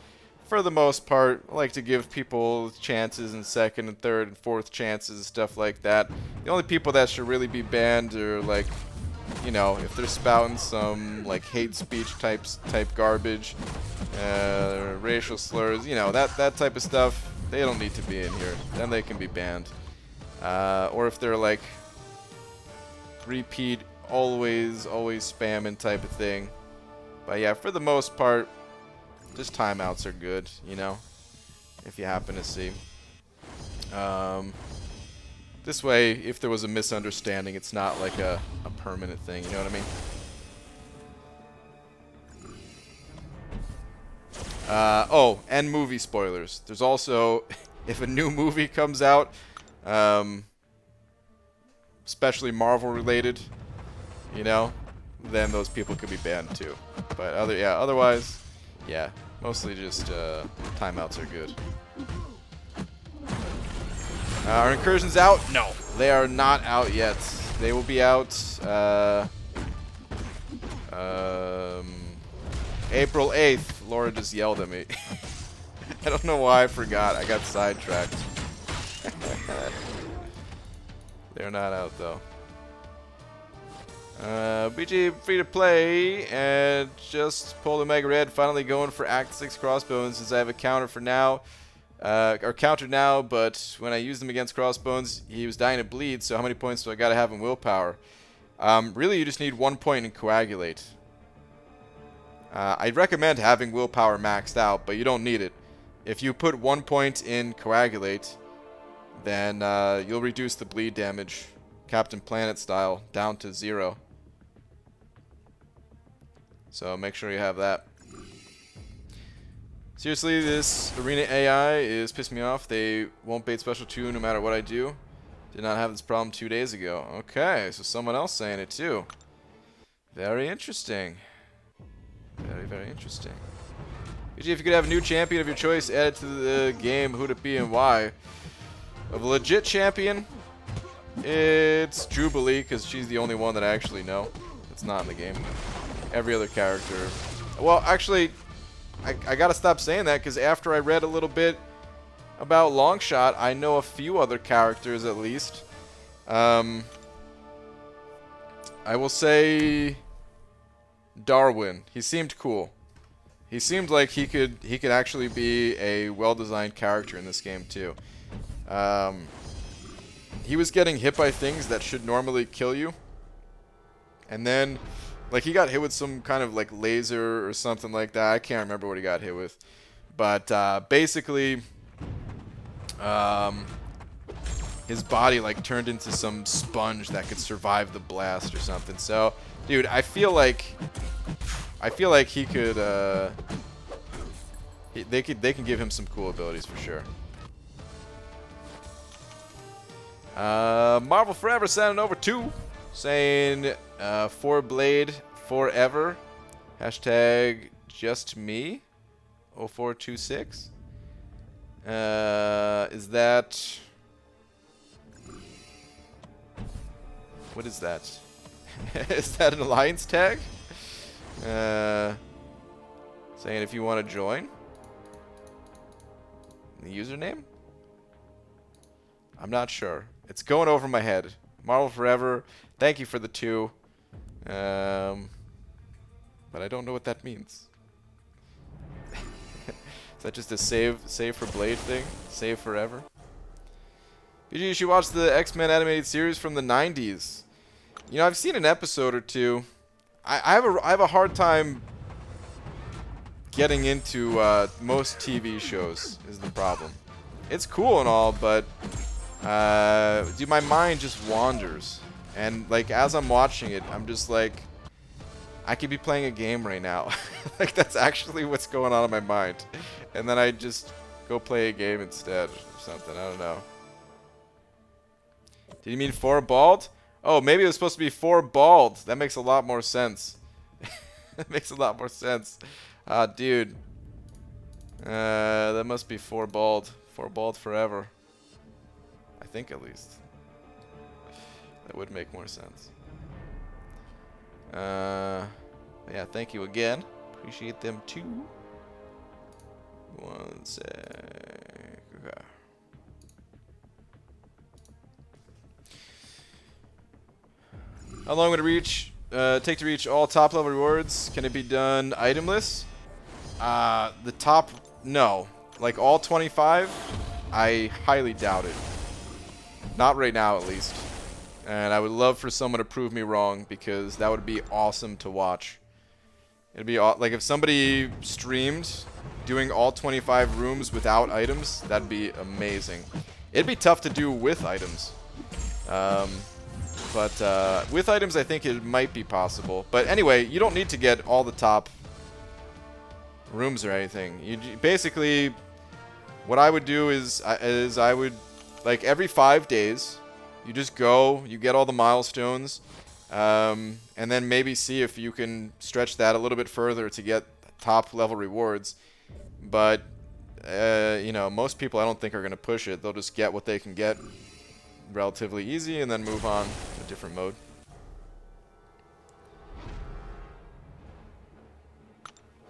for the most part, I like to give people chances and second and third and fourth chances and stuff like that. The only people that should really be banned are, like, you know, if they're spouting some, like, hate speech type garbage, racial slurs, you know, that type of stuff, they don't need to be in here. Then they can be banned. Or if they're, like, repeat, always spamming type of thing. But yeah, for the most part, just timeouts are good, you know, if you happen to see. This way, if there was a misunderstanding, it's not like a permanent thing, you know what I mean? Oh, and movie spoilers. There's also, if a new movie comes out, especially Marvel related, you know, then those people could be banned too. But otherwise, yeah, mostly just timeouts are good. Are incursions out? No, they are not out yet. They will be out April 8th. Laura just yelled at me. I don't know why I forgot. I got sidetracked. They're not out though. BG free to play, and just pulled a Mega Red, finally going for Act 6 Crossbones since I have a counter for now. Or counter now, but when I used him against Crossbones, he was dying to bleed, so how many points do I gotta have in Willpower? Really, you just need 1 point in Coagulate. I'd recommend having Willpower maxed out, but you don't need it. If you put 1 point in Coagulate, then you'll reduce the bleed damage, Captain Planet style, down to 0. So make sure you have that. Seriously, this arena AI is pissing me off. They won't bait special 2 no matter what I do. Did not have this problem 2 days ago. Okay, so someone else saying it too. Very interesting. Very interesting. BG, if you could have a new champion of your choice added to the game, who'd it be and why? Of a legit champion, it's Jubilee, because she's the only one that I actually know. It's not in the game. Every other character. Well, actually, I gotta stop saying that, because after I read a little bit about Longshot, I know a few other characters at least. I will say Darwin. He seemed cool. He seemed like he could actually be a well-designed character in this game too. He was getting hit by things that should normally kill you, and then, like, he got hit with some kind of, like, laser or something like that. I can't remember what he got hit with. But, basically, his body, like, turned into some sponge that could survive the blast or something. So, dude, I feel like he could, they can give him some cool abilities for sure. Marvel Forever sending over 2, saying, 4Blade forever. Hashtag just me. 0426. Is that... What is that? Is that an alliance tag? Saying if you want to join. The username? I'm not sure. It's going over my head. Marvel Forever, thank you for the 2. But I don't know what that means. Is that just a save for Blade thing? Save forever? BG, you should watch the X-Men animated series from the 90s. You know, I've seen an episode or two. I have a hard time getting into most TV shows is the problem. It's cool and all, but dude, my mind just wanders. And like as I'm watching it, I'm just like, I could be playing a game right now. Like that's actually what's going on in my mind. And then I just go play a game instead or something. I don't know. Did you mean 4 bald? Oh, maybe it was supposed to be 4 bald. That makes a lot more sense. That makes a lot more sense. Dude. That must be 4 bald. 4 bald forever. I think at least. That would make more sense. Yeah, thank you again. Appreciate them too. One sec. Okay. How long would it take to reach all top level rewards? Can it be done itemless? The top, no. Like all 25, I highly doubt it. Not right now, at least. And I would love for someone to prove me wrong because that would be awesome to watch. It'd be like if somebody streamed doing all 25 rooms without items, that'd be amazing. It'd be tough to do with items. But with items, I think it might be possible. But anyway, you don't need to get all the top rooms or anything. You basically, what I would do is I would, like every 5 days, you just go, you get all the milestones, and then maybe see if you can stretch that a little bit further to get top level rewards. But, you know, most people I don't think are going to push it. They'll just get what they can get relatively easy and then move on to a different mode.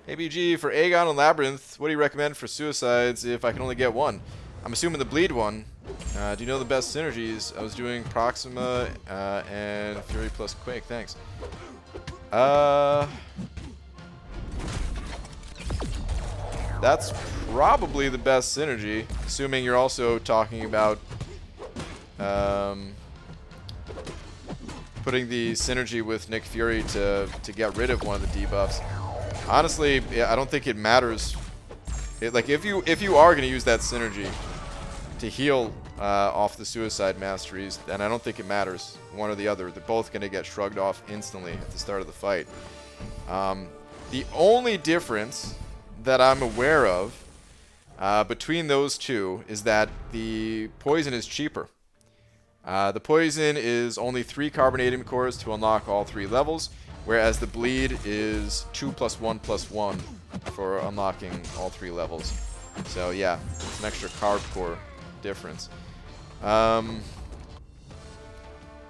Hey BG, for Aegon and Labyrinth, what do you recommend for suicides if I can only get one? I'm assuming the bleed one. Do you know the best synergies? I was doing Proxima and Fury plus Quake, thanks. That's probably the best synergy, assuming you're also talking about putting the synergy with Nick Fury to get rid of one of the debuffs. Honestly, yeah, I don't think it matters. Like if you are going to use that synergy to heal off the suicide masteries, then I don't think it matters one or the other. They're both going to get shrugged off instantly at the start of the fight. The only difference that I'm aware of between those two is that the poison is cheaper. The poison is only 3 carbonadium cores to unlock all 3 levels, whereas the bleed is 2 + 1 + 1 for unlocking all 3 levels. So yeah, it's an extra carb core difference.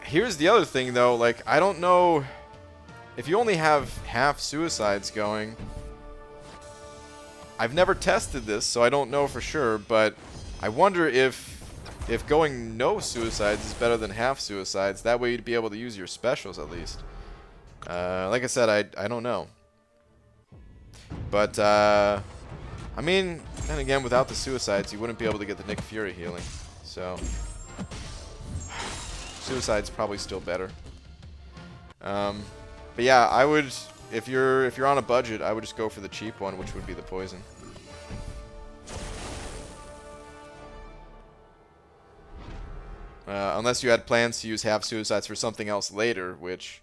Here's the other thing though, like I don't know if you only have half suicides going. I've never tested this, so I don't know for sure, but I wonder if going no suicides is better than half suicides. That way you'd be able to use your specials at least. Like I said, I don't know. But, I mean, then again, without the suicides, you wouldn't be able to get the Nick Fury healing. So, suicide's probably still better. But yeah, I would, if you're on a budget, I would just go for the cheap one, which would be the poison. Unless you had plans to use half suicides for something else later, which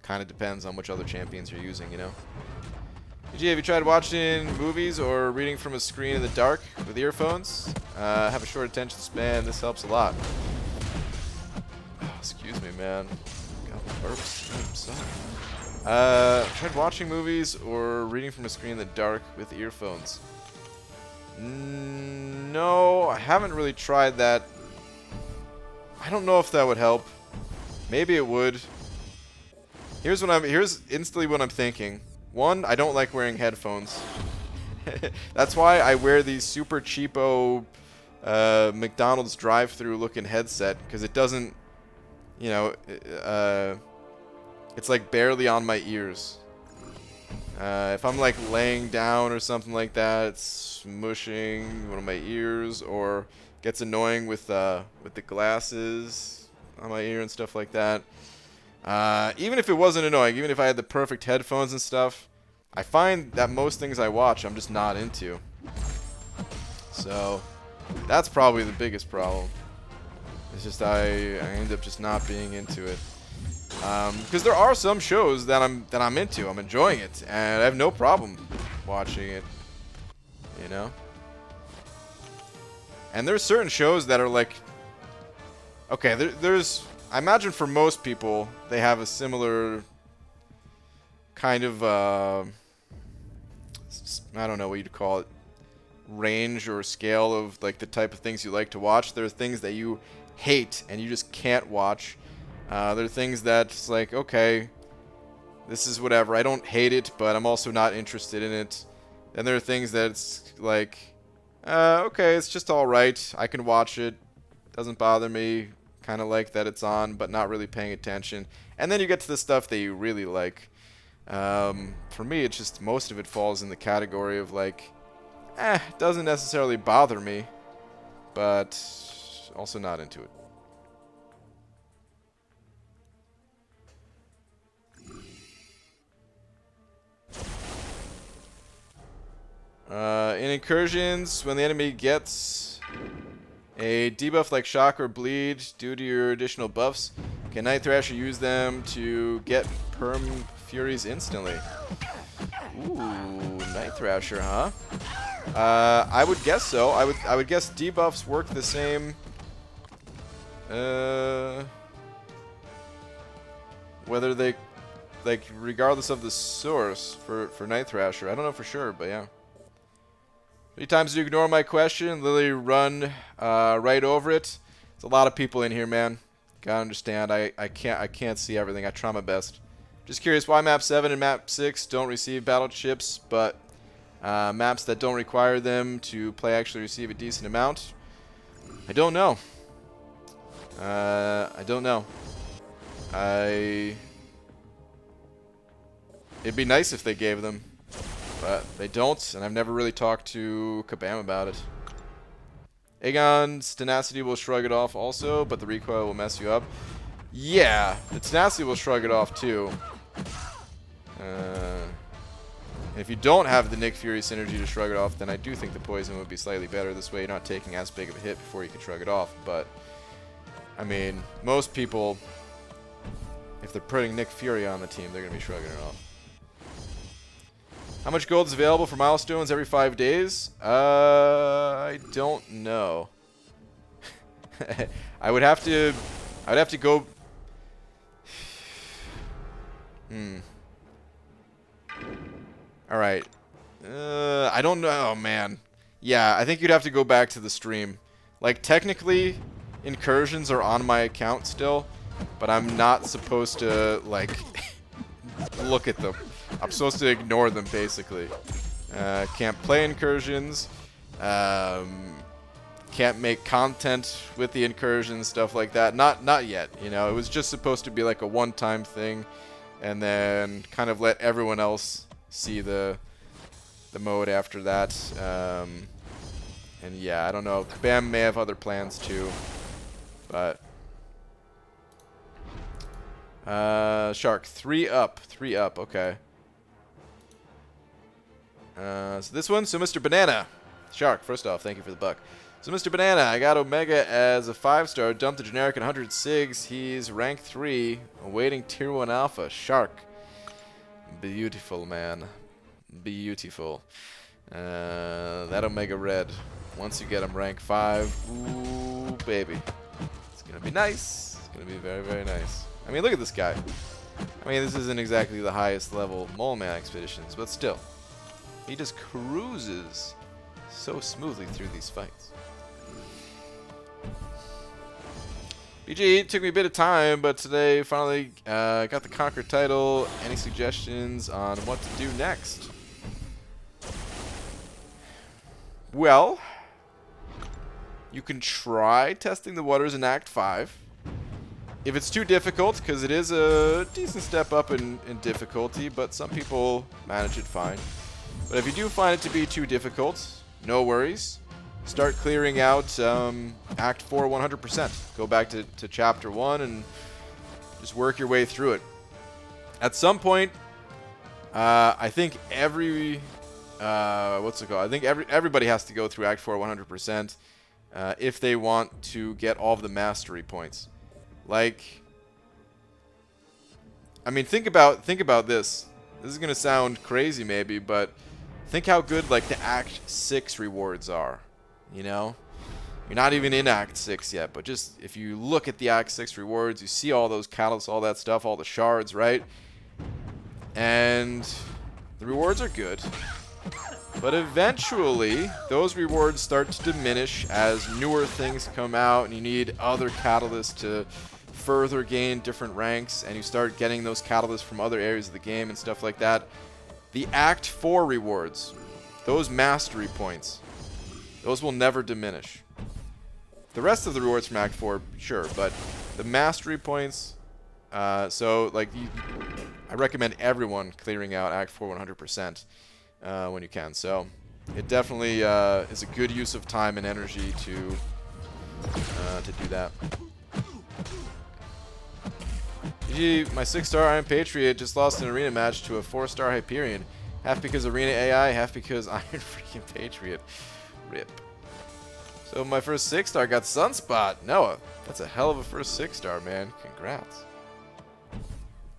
kind of depends on which other champions you're using, you know. BG, have you tried watching movies or reading from a screen in the dark with earphones? Have a short attention span. This helps a lot. Oh, excuse me, man. Got the burps. I'm sorry. Tried watching movies or reading from a screen in the dark with earphones. No, I haven't really tried that. I don't know if that would help. Maybe it would. Here's instantly what I'm thinking. One, I don't like wearing headphones. That's why I wear these super cheapo McDonald's drive-through looking headset, because it doesn't, you know, It's like barely on my ears. If I'm like laying down or something like that, it's smushing one of my ears, or gets annoying with the glasses on my ear and stuff like that. Even if it wasn't annoying, even if I had the perfect headphones and stuff, I find that most things I watch I'm just not into. So that's probably the biggest problem. It's just I end up just not being into it. Because there are some shows that I'm into. I'm enjoying it, and I have no problem watching it. You know. And there's certain shows that are like, okay, there's. I imagine for most people they have a similar kind of I don't know what you'd call it, range or scale of like the type of things you like to watch. There are things that you hate and you just can't watch. There are things that's like, okay, this is whatever. I don't hate it, but I'm also not interested in it. Then there are things that's like, okay, it's just alright. I can watch it. Doesn't bother me. Kind of like that it's on, but not really paying attention. And then you get to the stuff that you really like. For me, it's just most of it falls in the category of like, doesn't necessarily bother me, but also not into it. In incursions, when the enemy gets a debuff like shock or bleed due to your additional buffs, can Night Thrasher use them to get perm furies instantly? Ooh, Night Thrasher, huh? I would guess so. I would guess debuffs work the same. Whether they, like, regardless of the source for Night Thrasher, I don't know for sure, but yeah. Many times you ignore my question, literally run right over it. There's a lot of people in here, man. Gotta understand. I can't see everything. I try my best. Just curious why map 7 and map 6 don't receive battle chips, but maps that don't require them to play actually receive a decent amount. I don't know. I don't know. It'd be nice if they gave them. But they don't, and I've never really talked to Kabam about it. Aegon's tenacity will shrug it off also, but the recoil will mess you up. Yeah, the tenacity will shrug it off too. If you don't have the Nick Fury synergy to shrug it off, then I do think the poison would be slightly better. This way you're not taking as big of a hit before you can shrug it off. But, I mean, most people, if they're putting Nick Fury on the team, they're going to be shrugging it off. How much gold is available for milestones every 5 days? I don't know. I would have to go. All right. I don't know, man. Yeah, I think you'd have to go back to the stream. Like, technically, incursions are on my account still, but I'm not supposed to, like, look at them. I'm supposed to ignore them, basically. Can't play incursions. Can't make content with the incursions, stuff like that. Not yet, you know. It was just supposed to be like a one-time thing, and then kind of let everyone else see the mode after that. And yeah, I don't know. Kabam may have other plans too, but Shark 3 up, okay. So this one, so Mr. Banana. Shark, first off, thank you for the buck. So Mr. Banana, I got Omega as a 5-star, dumped the generic at 106. He's rank 3, awaiting tier 1 alpha. Shark. Beautiful, man. Beautiful. That Omega red. Once you get him rank 5, ooh, baby. It's going to be nice. It's going to be very, very nice. I mean, look at this guy. I mean, this isn't exactly the highest level Mole Man expeditions, but still. He just cruises so smoothly through these fights. BG, it took me a bit of time, but today finally got the Conquer title. Any suggestions on what to do next? Well, you can try testing the waters in Act 5. If it's too difficult, because it is a decent step up in difficulty, but some people manage it fine. But if you do find it to be too difficult, no worries. Start clearing out Act 4 100%. Go back to Chapter 1 and just work your way through it. At some point, I think everybody has to go through Act 4 100% if they want to get all of the mastery points. Like, I mean, think about this. This is gonna sound crazy, maybe, but think how good like the Act 6 rewards are. You know, you're not even in Act 6 yet, but just if you look at the Act 6 rewards, you see all those catalysts, all that stuff, all the shards, right? And the rewards are good. But eventually, those rewards start to diminish as newer things come out and you need other catalysts to further gain different ranks, and you start getting those catalysts from other areas of the game and stuff like that. The Act 4 rewards, those mastery points, those will never diminish. The rest of the rewards from Act 4, sure, but the mastery points, so like I recommend everyone clearing out Act 4 100% when you can. So it definitely is a good use of time and energy to do that. GG, my 6-star Iron Patriot just lost an arena match to a 4-star Hyperion. Half because Arena AI, half because Iron freaking Patriot. RIP. So my first 6-star got Sunspot. Noah, that's a hell of a first 6-star, man. Congrats.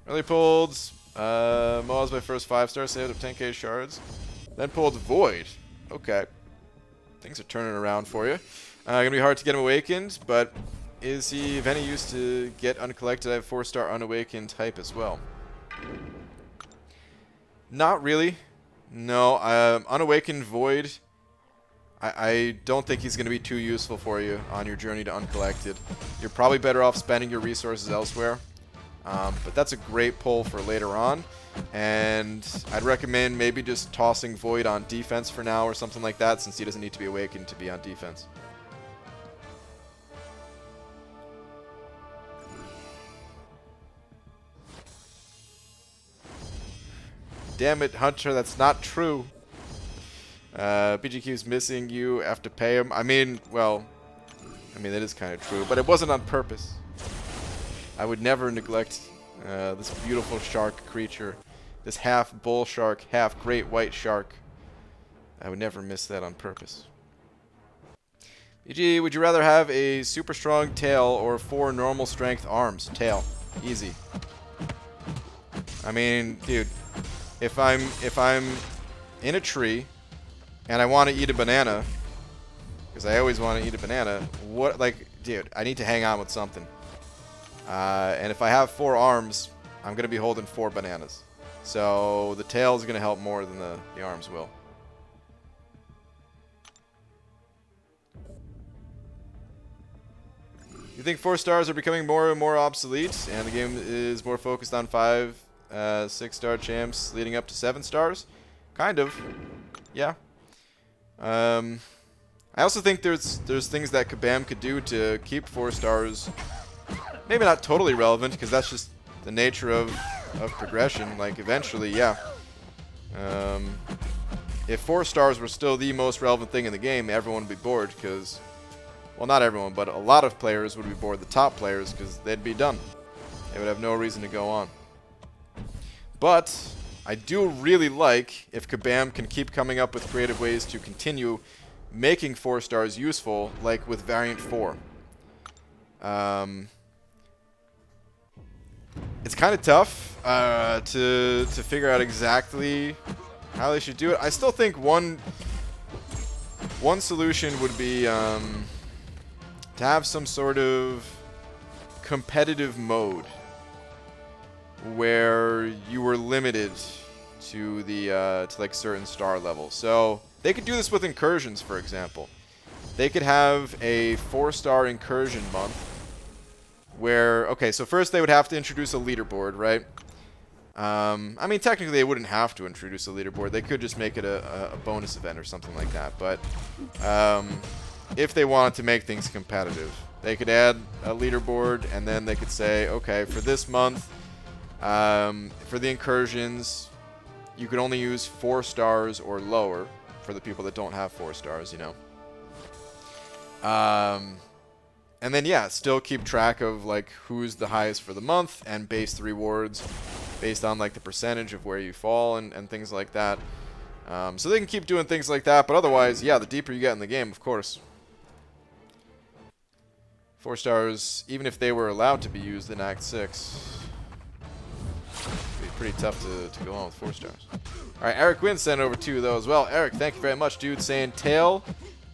Early pulled Moaz my first 5-star, saved up 10k shards. Then pulled Void. Okay. Things are turning around for you. Gonna be hard to get him awakened, but is he of any use to get uncollected? I have 4-star unawakened type as well. Not really. No, unawakened Void, I don't think he's going to be too useful for you on your journey to uncollected. You're probably better off spending your resources elsewhere. But that's a great pull for later on. And I'd recommend maybe just tossing Void on defense for now or something like that, since he doesn't need to be awakened to be on defense. Damn it, Hunter, that's not true. BGQ's missing you. Have to pay him. I mean, well, that is kind of true, but it wasn't on purpose. I would never neglect this beautiful shark creature. This half bull shark, half great white shark. I would never miss that on purpose. BG, would you rather have a super strong tail or 4 normal strength arms? Tail. Easy. I mean, dude, if I'm in a tree and I want to eat a banana, because I always want to eat a banana, dude, I need to hang on with something. And if I have 4 arms, I'm going to be holding 4 bananas. So the tail is going to help more than the arms will. You think 4 stars are becoming more and more obsolete, and the game is more focused on 5, 6-star champs leading up to 7 stars? Kind of. Yeah. I also think there's things that Kabam could do to keep 4 stars maybe not totally relevant, because that's just the nature of progression. Like, eventually, yeah. If 4 stars were still the most relevant thing in the game, everyone would be bored, because, well, not everyone, but a lot of players would be bored, the top players, because they'd be done. They would have no reason to go on. But I do really like if Kabam can keep coming up with creative ways to continue making 4 stars useful, like with Variant 4. It's kind of tough to figure out exactly how they should do it. I still think one solution would be to have some sort of competitive mode where you were limited to like certain star levels. So they could do this with incursions, for example. They could have a 4-star incursion month where, okay, so first they would have to introduce a leaderboard, right? I mean, technically they wouldn't have to introduce a leaderboard. They could just make it a bonus event or something like that. But if they wanted to make things competitive, They could add a leaderboard, and then they could say, okay, for this month, for the incursions, you can only use 4 stars or lower for the people that don't have 4 stars, you know. And then, yeah, still keep track of, like, who's the highest for the month and base the rewards based on, like, the percentage of where you fall and things like that. So they can keep doing things like that, but otherwise, yeah, the deeper you get in the game, of course. 4 stars, even if they were allowed to be used in Act 6, it'd be pretty tough to go on with 4 stars. All right, Eric Wynn sent over 2, though, as well. Eric, thank you very much, dude, saying tail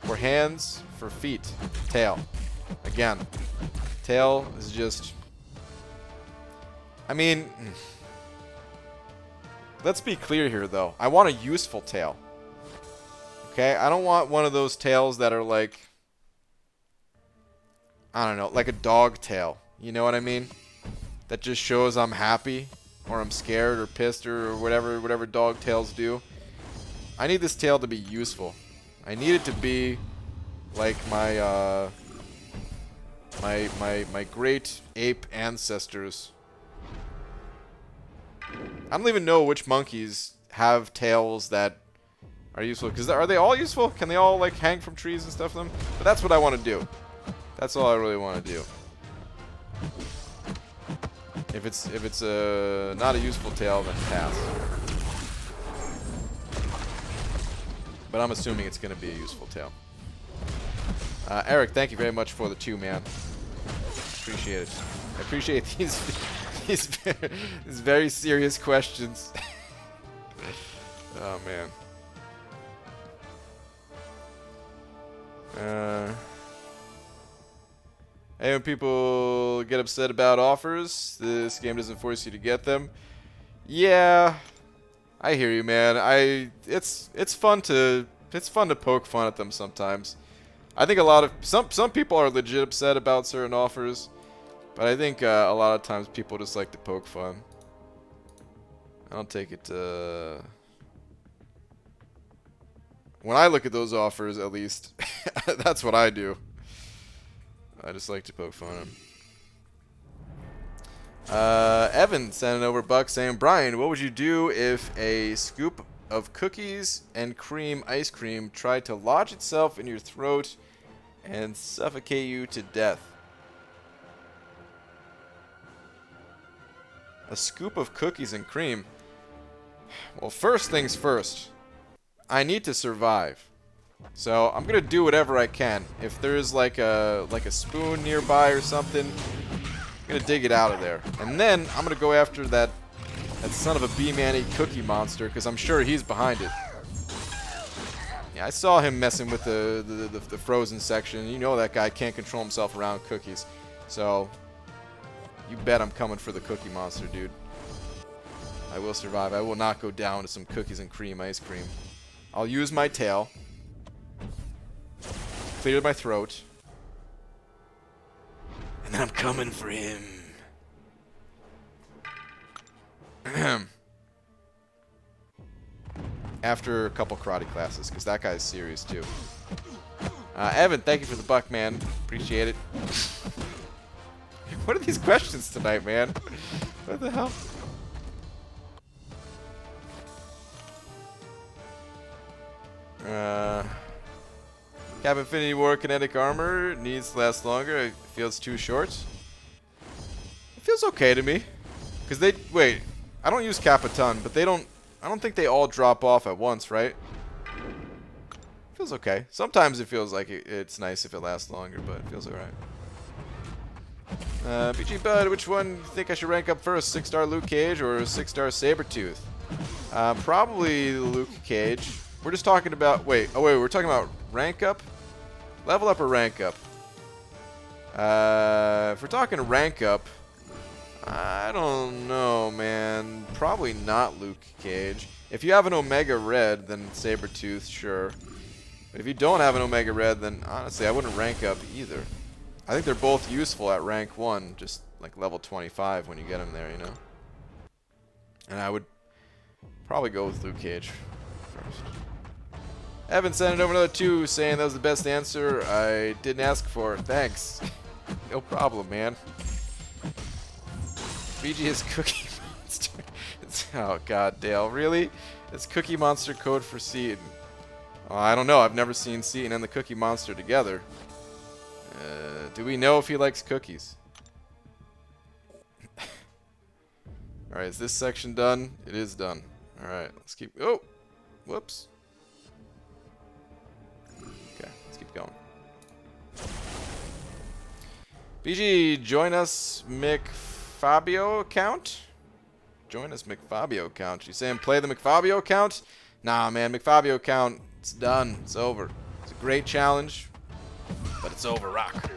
for hands for feet. Tail. Again, tail is just... I mean, let's be clear here, though. I want a useful tail. Okay? I don't want one of those tails that are like... I don't know, like a dog tail. You know what I mean? That just shows I'm happy, or I'm scared, or pissed, or whatever dog tails do. I need this tail to be useful. I need it to be like my my great ape ancestors. I don't even know which monkeys have tails that are useful. Because are they all useful? Can they all like hang from trees and stuff with them? But that's what I want to do. That's all I really want to do. If it's not a useful tail, then pass. But I'm assuming it's going to be a useful tail. Eric, thank you very much for the 2, man. Appreciate it. I appreciate these very serious questions. Oh man. Hey, when people get upset about offers, this game doesn't force you to get them. Yeah, I hear you, man. It's fun to poke fun at them sometimes. I think some people are legit upset about certain offers, but I think a lot of times people just like to poke fun. I don't take it. When I look at those offers, at least, that's what I do. I just like to poke fun at them. Evan sending over Buck saying, Brian, what would you do if a scoop of cookies and cream ice cream tried to lodge itself in your throat and suffocate you to death? A scoop of cookies and cream. Well, first things first. I need to survive. So I'm gonna do whatever I can. If there's like a spoon nearby or something, I'm gonna dig it out of there. And then I'm gonna go after that son of a B-man-y cookie monster, because I'm sure he's behind it. Yeah, I saw him messing with the frozen section. You know that guy can't control himself around cookies. So you bet I'm coming for the cookie monster, dude. I will survive. I will not go down to some cookies and cream ice cream. I'll use my tail. Clear my throat. And then I'm coming for him. After a couple karate classes, because that guy's serious too. Evan, thank you for the buck, man. Appreciate it. What are these questions tonight, man? What the hell? Cap Infinity War kinetic armor needs to last longer. It feels too short. It feels okay to me. Because they... Wait. I don't use Cap a ton, but they don't... I don't think they all drop off at once, right? Feels okay. Sometimes it feels like it's nice if it lasts longer, but it feels alright. BG Bud, which one do you think I should rank up first? 6-star Luke Cage or 6-star Sabretooth? Probably Luke Cage. We're just talking about... Wait. Oh, wait. We're talking about rank up? Level up or rank up? If we're talking rank up... I don't know, man. Probably not Luke Cage. If you have an Omega Red, then Sabretooth, sure. But if you don't have an Omega Red, then honestly, I wouldn't rank up either. I think they're both useful at rank 1, just like level 25 when you get them there, you know? And I would probably go with Luke Cage first. Evan sent it over another 2 saying that was the best answer I didn't ask for. Thanks. No problem, man. BG is Cookie Monster. Oh, God, Dale. Really? It's Cookie Monster code for Seaton. I don't know. I've never seen Seaton and the Cookie Monster together. Do we know if he likes cookies? Alright, is this section done? It is done. Alright, let's keep... Oh! Whoops. Okay, let's keep going. BG, join us, McFabio account? Join us, McFabio account. You saying play the McFabio account? Nah, man, McFabio account, it's done. It's over. It's a great challenge, but it's over, rock.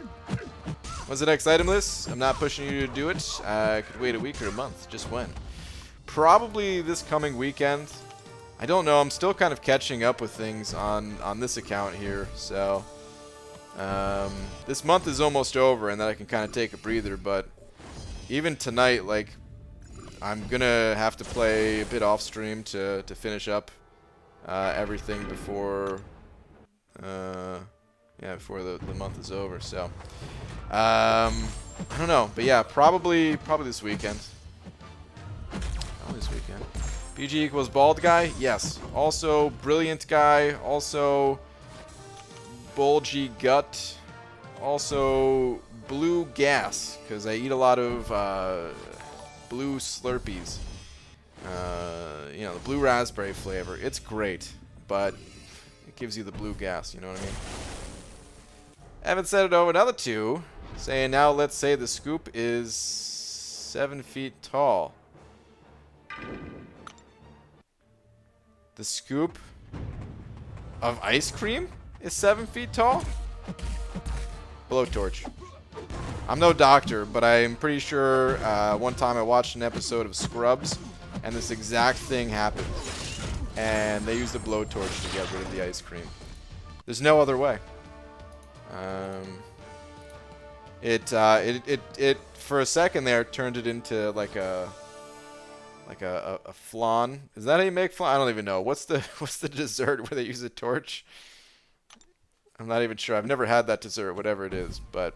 What's the next item list? I'm not pushing you to do it. I could wait a week or a month. Just when? Probably this coming weekend. I don't know. I'm still kind of catching up with things on this account here, so... this month is almost over, and then I can kind of take a breather, but even tonight, like, I'm gonna have to play a bit off stream to finish up everything before before the month is over. So I don't know, but yeah, probably this weekend. Probably this weekend. PG equals bald guy. Yes. Also brilliant guy. Also bulgy gut. Also blue gas, because I eat a lot of blue Slurpees. You know, the blue raspberry flavor. It's great, but it gives you the blue gas, you know what I mean? Haven't said it over another two. Saying now, let's say the scoop is 7 feet tall. The scoop of ice cream is 7 feet tall? Blowtorch. I'm no doctor, but I'm pretty sure one time I watched an episode of Scrubs, and this exact thing happened. And they used a blowtorch to get rid of the ice cream. There's no other way. It for a second there turned it into like a flan. Is that how you make flan? I don't even know. What's the dessert where they use a torch? I'm not even sure. I've never had that dessert, whatever it is, but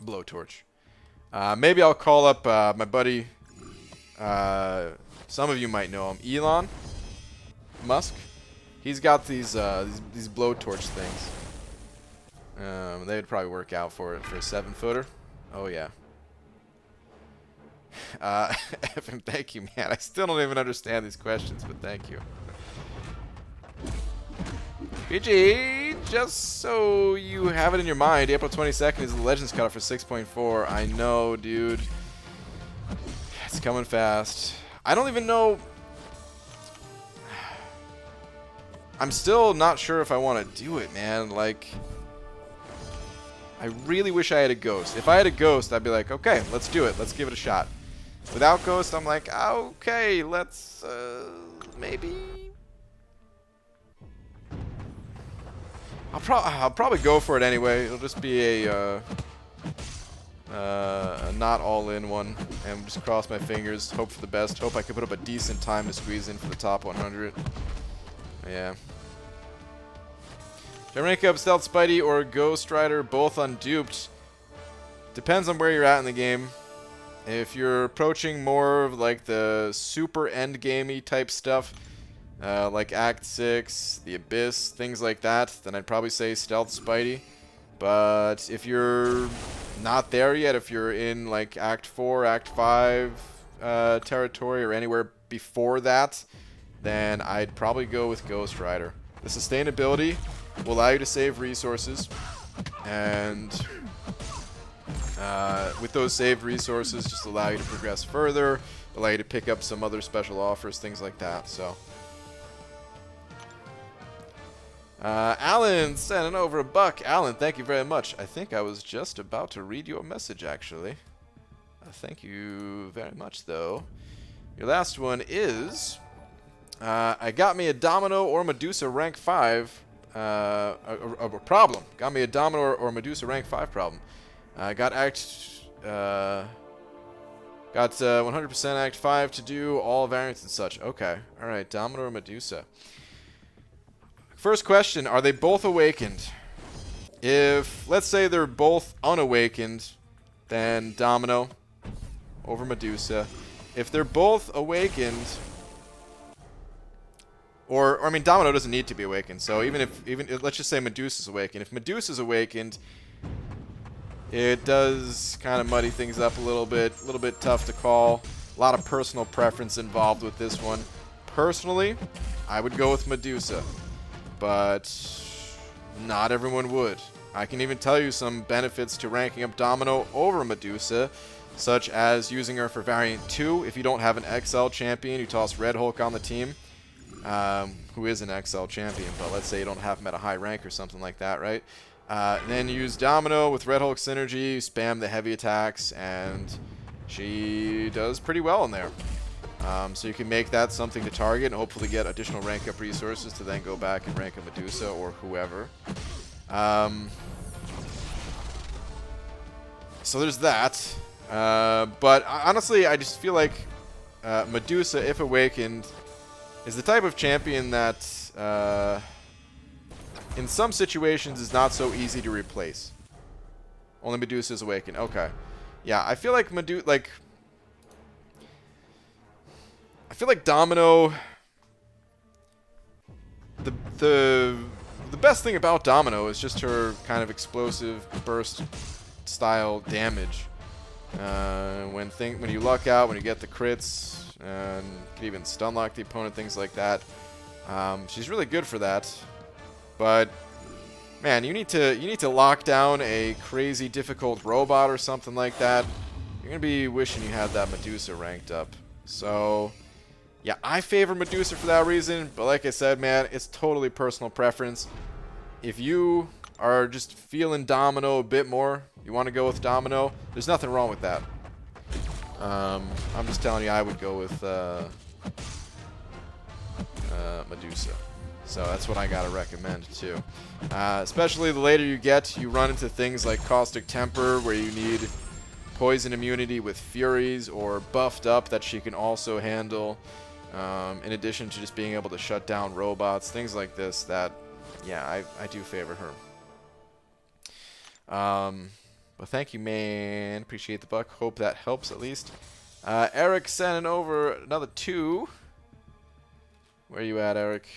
blowtorch. Maybe I'll call up my buddy. Some of you might know him, Elon Musk. He's got these blowtorch things. They would probably work out for it for a 7-footer. Oh yeah. Evan, thank you, man. I still don't even understand these questions, but thank you. BG, just so you have it in your mind, April 22nd is the Legends cutoff for 6.4. I know, dude. It's coming fast. I don't even know. I'm still not sure if I want to do it, man. Like, I really wish I had a ghost. If I had a ghost, I'd be like, okay, let's do it. Let's give it a shot. Without ghost, I'm like, okay, let's maybe. I'll probably go for it anyway. It'll just be a not all-in one, and just cross my fingers, hope for the best. Hope I can put up a decent time to squeeze in for the top 100. Yeah. Should I rank up Stealth Spidey or Ghost Rider, both unduped? Depends on where you're at in the game. If you're approaching more of like the super endgamey type stuff, like Act 6, The Abyss, things like that, then I'd probably say Stealth Spidey. But if you're not there yet, if you're in like Act 4, Act 5 territory or anywhere before that, then I'd probably go with Ghost Rider. The sustainability will allow you to save resources, and with those saved resources, just allow you to progress further, allow you to pick up some other special offers, things like that. So, Alan sending over $1. Alan, thank you very much. I think I was just about to read your message, actually. Thank you very much, though. Your last one is, I got me a Domino or Medusa rank 5. A problem. Got me a Domino or Medusa rank 5 problem. Got 100% Act 5 to do all variants and such. Okay. Alright, Domino or Medusa. First question, are they both awakened? If let's say they're both unawakened, then Domino over Medusa. If they're both awakened, or I mean, Domino doesn't need to be awakened. So even let's just say Medusa's awakened. If Medusa's awakened, it does kind of muddy things up a little bit tough to call. A lot of personal preference involved with this one. Personally, I would go with Medusa, but not everyone would. I can even tell you some benefits to ranking up Domino over Medusa, such as using her for Variant 2 if you don't have an XL champion. You toss Red Hulk on the team, who is an XL champion, but let's say you don't have him at a high rank or something like that, right? And then use Domino with Red Hulk synergy, spam the heavy attacks, and she does pretty well in there. So you can make that something to target and hopefully get additional rank up resources to then go back and rank a Medusa or whoever. So there's that. But honestly, I just feel like Medusa, if awakened, is the type of champion that in some situations is not so easy to replace. Only Medusa is awakened. Okay. Yeah, I feel like I feel like Domino, the best thing about Domino is just her kind of explosive burst style damage. When you luck out, when you get the crits, and you can even stun lock the opponent, things like that. She's really good for that. But man, you need to lock down a crazy difficult robot or something like that. You're gonna be wishing you had that Medusa ranked up. So yeah, I favor Medusa for that reason, but like I said, man, it's totally personal preference. If you are just feeling Domino a bit more, you want to go with Domino, there's nothing wrong with that. I'm just telling you, I would go with Medusa. So that's what I gotta recommend too. Especially the later you get, you run into things like Caustic Temper, where you need poison immunity with Furies, or buffed up that she can also handle. In addition to just being able to shut down robots, things like this, that, yeah, I do favor her. But thank you, man. Appreciate the buck. Hope that helps at least. Eric sending over another 2. Where you at, Eric?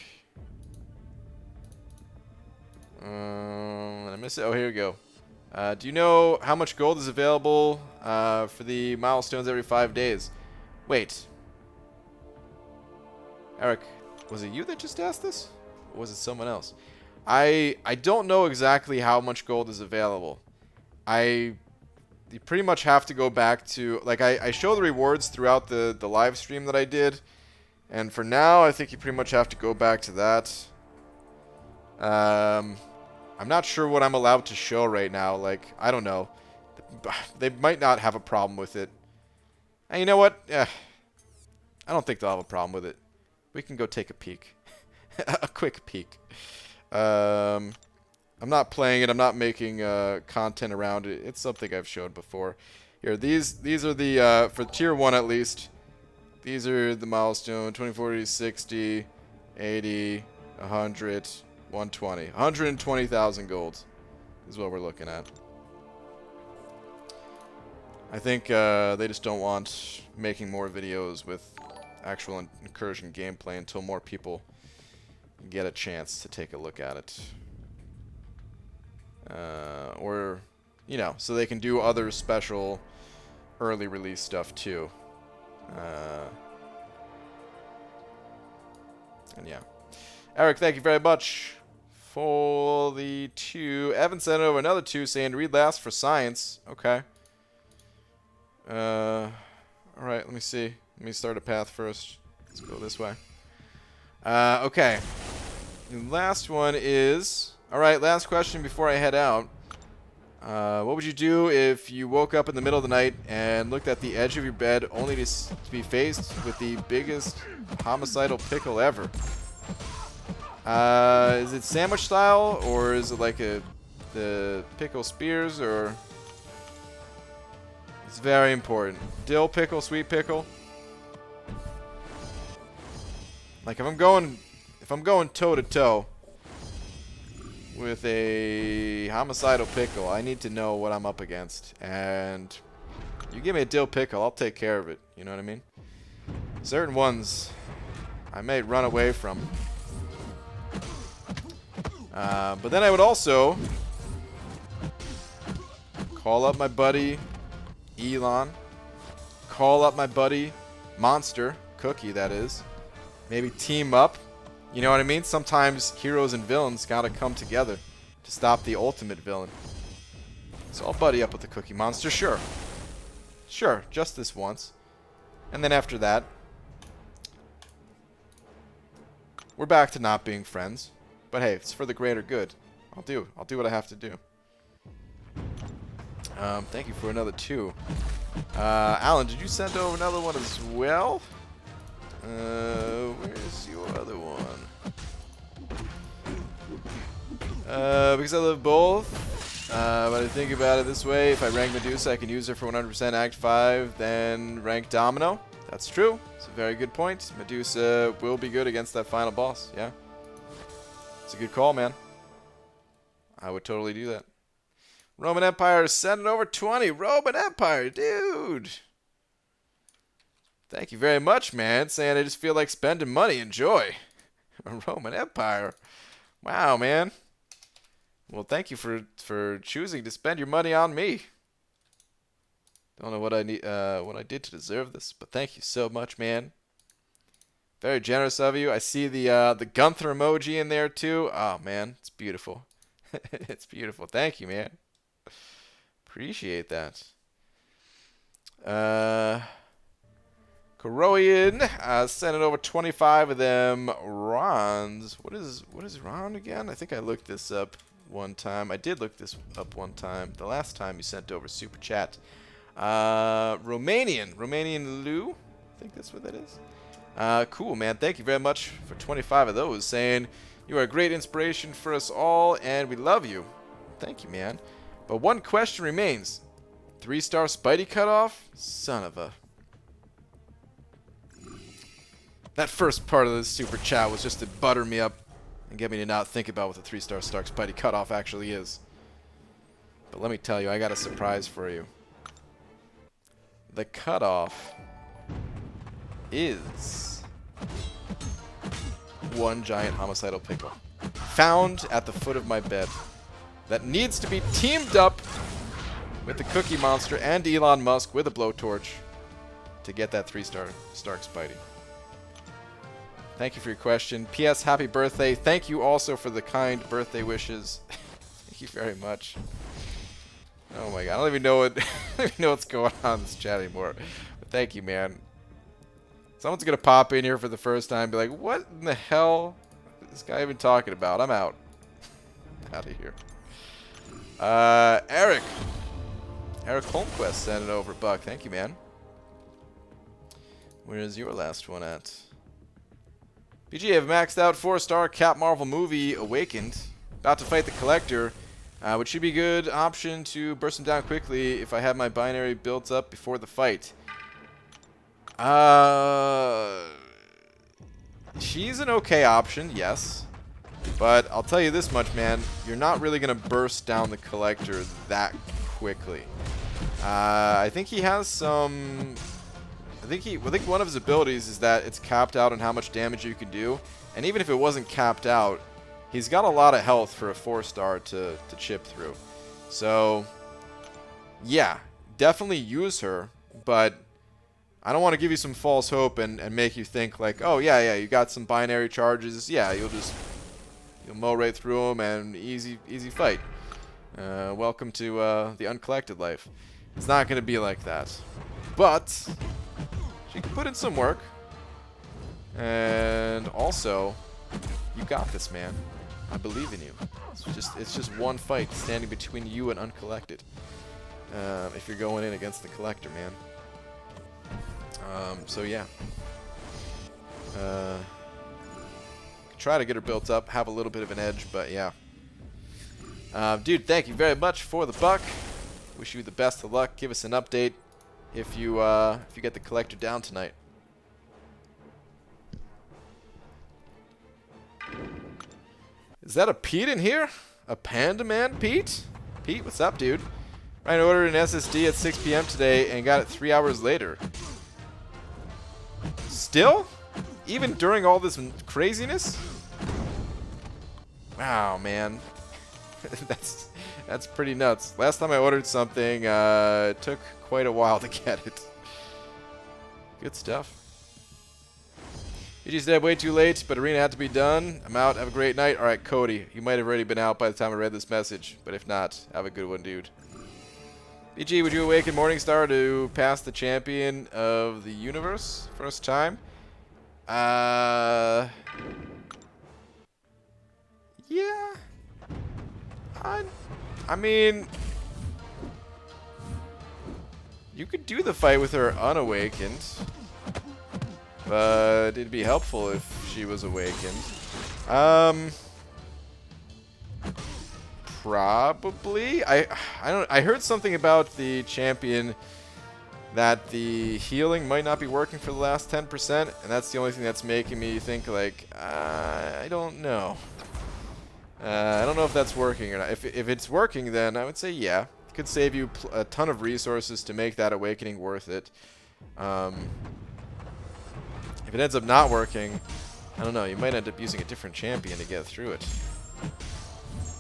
Did I miss it? Oh, here we go. Do you know how much gold is available for the milestones every 5 days? Wait. Eric, was it you that just asked this? Or was it someone else? I don't know exactly how much gold is available. You pretty much have to go back to... Like, I show the rewards throughout the live stream that I did. And for now, I think you pretty much have to go back to that. I'm not sure what I'm allowed to show right now. Like, I don't know. They might not have a problem with it. And you know what? I don't think they'll have a problem with it. We can go take a peek. A quick peek. I'm not playing it. I'm not making content around it. It's something I've showed before. Here, these are the, for tier 1 at least, these are the milestone, 20, 40, 60, 80, 100, 120. 120,000 gold is what we're looking at. I think they just don't want making more videos with actual incursion gameplay until more people get a chance to take a look at it. Or, you know, so they can do other special early release stuff too. And yeah. Eric, thank you very much for the 2. Evan sent over another 2 saying read last for science. Okay. Alright, let me see. Let me start a path first. Let's go this way. Okay. The last one is... Alright, last question before I head out. What would you do if you woke up in the middle of the night and looked at the edge of your bed only to be faced with the biggest homicidal pickle ever? Is it sandwich style, or is it like the pickle spears, or... It's very important. Dill pickle, sweet pickle. Like if I'm going toe to toe with a homicidal pickle, I need to know what I'm up against. And you give me a dill pickle, I'll take care of it. You know what I mean? Certain ones I may run away from. But then I would also call up my buddy Elon. Call up my buddy Monster. Cookie, that is. Maybe team up. You know what I mean? Sometimes heroes and villains gotta come together to stop the ultimate villain. So I'll buddy up with the Cookie Monster, sure. Sure, just this once. And then after that, we're back to not being friends. But hey, it's for the greater good. I'll do what I have to do. Thank you for another 2. Alan, did you send over another one as well? Where's your other one? Because I love both. But I think about it this way. If I rank Medusa, I can use her for 100% Act 5, then rank Domino. That's true. It's a very good point. Medusa will be good against that final boss. Yeah. It's a good call, man. I would totally do that. Roman Empire sending over 20. Roman Empire, dude. Thank you very much, man. Saying I just feel like spending money. Enjoy. Roman Empire. Wow, man. Well, thank you for choosing to spend your money on me. Don't know what I need, what I did to deserve this, but thank you so much, man. Very generous of you. I see the Gunther emoji in there too. Oh man, it's beautiful. It's beautiful. Thank you, man. Appreciate that. Koroyan sending over 25 of them. Rons. What is Ron again? I think I looked this up one time. I did look this up one time. The last time you sent over super chat. Romanian Lou. I think that's what that is. Cool, man. Thank you very much for 25 of those. Saying you are a great inspiration for us all, and we love you. Thank you, man. But one question remains. 3-star Spidey cutoff? Son of a... That first part of this super chat was just to butter me up and get me to not think about what the 3-star Stark Spidey cutoff actually is. But let me tell you, I got a surprise for you. The cutoff is one giant homicidal pickle found at the foot of my bed that needs to be teamed up with the Cookie Monster and Elon Musk with a blowtorch to get that 3-star Stark Spidey. Thank you for your question. P.S. Happy birthday. Thank you also for the kind birthday wishes. Thank you very much. Oh my god, I don't even know what's going on in this chat anymore. But thank you, man. Someone's gonna pop in here for the first time and be like, what in the hell is this guy even talking about? I'm out. Out of here. Eric Holmquist sent it over, Buck. Thank you, man. Where is your last one at? PG, have maxed out 4-star Cap Marvel movie Awakened. About to fight the Collector. Which should be a good option to burst him down quickly if I have my binary built up before the fight. She's an okay option, yes. But I'll tell you this much, man. You're not really going to burst down the Collector that quickly. I think he has some... I think one of his abilities is that it's capped out on how much damage you can do. And even if it wasn't capped out, he's got a lot of health for a 4-star to chip through. So, yeah, definitely use her. But I don't want to give you some false hope and make you think like, oh, yeah, you got some binary charges. Yeah, you'll mow right through them and easy fight. Welcome to the uncollected life. It's not going to be like that. But she can put in some work. And also, you got this, man. I believe in you. It's just one fight standing between you and uncollected. If you're going in against the Collector, man. So yeah. Try to get her built up, have a little bit of an edge, but yeah. Dude, thank you very much for the buck. Wish you the best of luck. Give us an update if you get the Collector down tonight. Is that a Pete in here? A Panda Man, Pete? Pete, what's up, dude? Ryan ordered an SSD at 6 p.m. today and got it 3 hours later. Still? Even during all this craziness? Wow, man. That's pretty nuts. Last time I ordered something, it took quite a while to get it. Good stuff. BG said way too late, but arena had to be done. I'm out. Have a great night. Alright, Cody. You might have already been out by the time I read this message, but if not, have a good one, dude. BG, would you awaken Morningstar to pass the champion of the universe? First time? Yeah. I mean, you could do the fight with her unawakened, but it'd be helpful if she was awakened. Probably. I heard something about the champion that the healing might not be working for the last 10%, and that's the only thing that's making me think like I don't know. I don't know if that's working or not. If it's working, then I would say yeah. It could save you a ton of resources to make that awakening worth it. If it ends up not working, I don't know. You might end up using a different champion to get through it.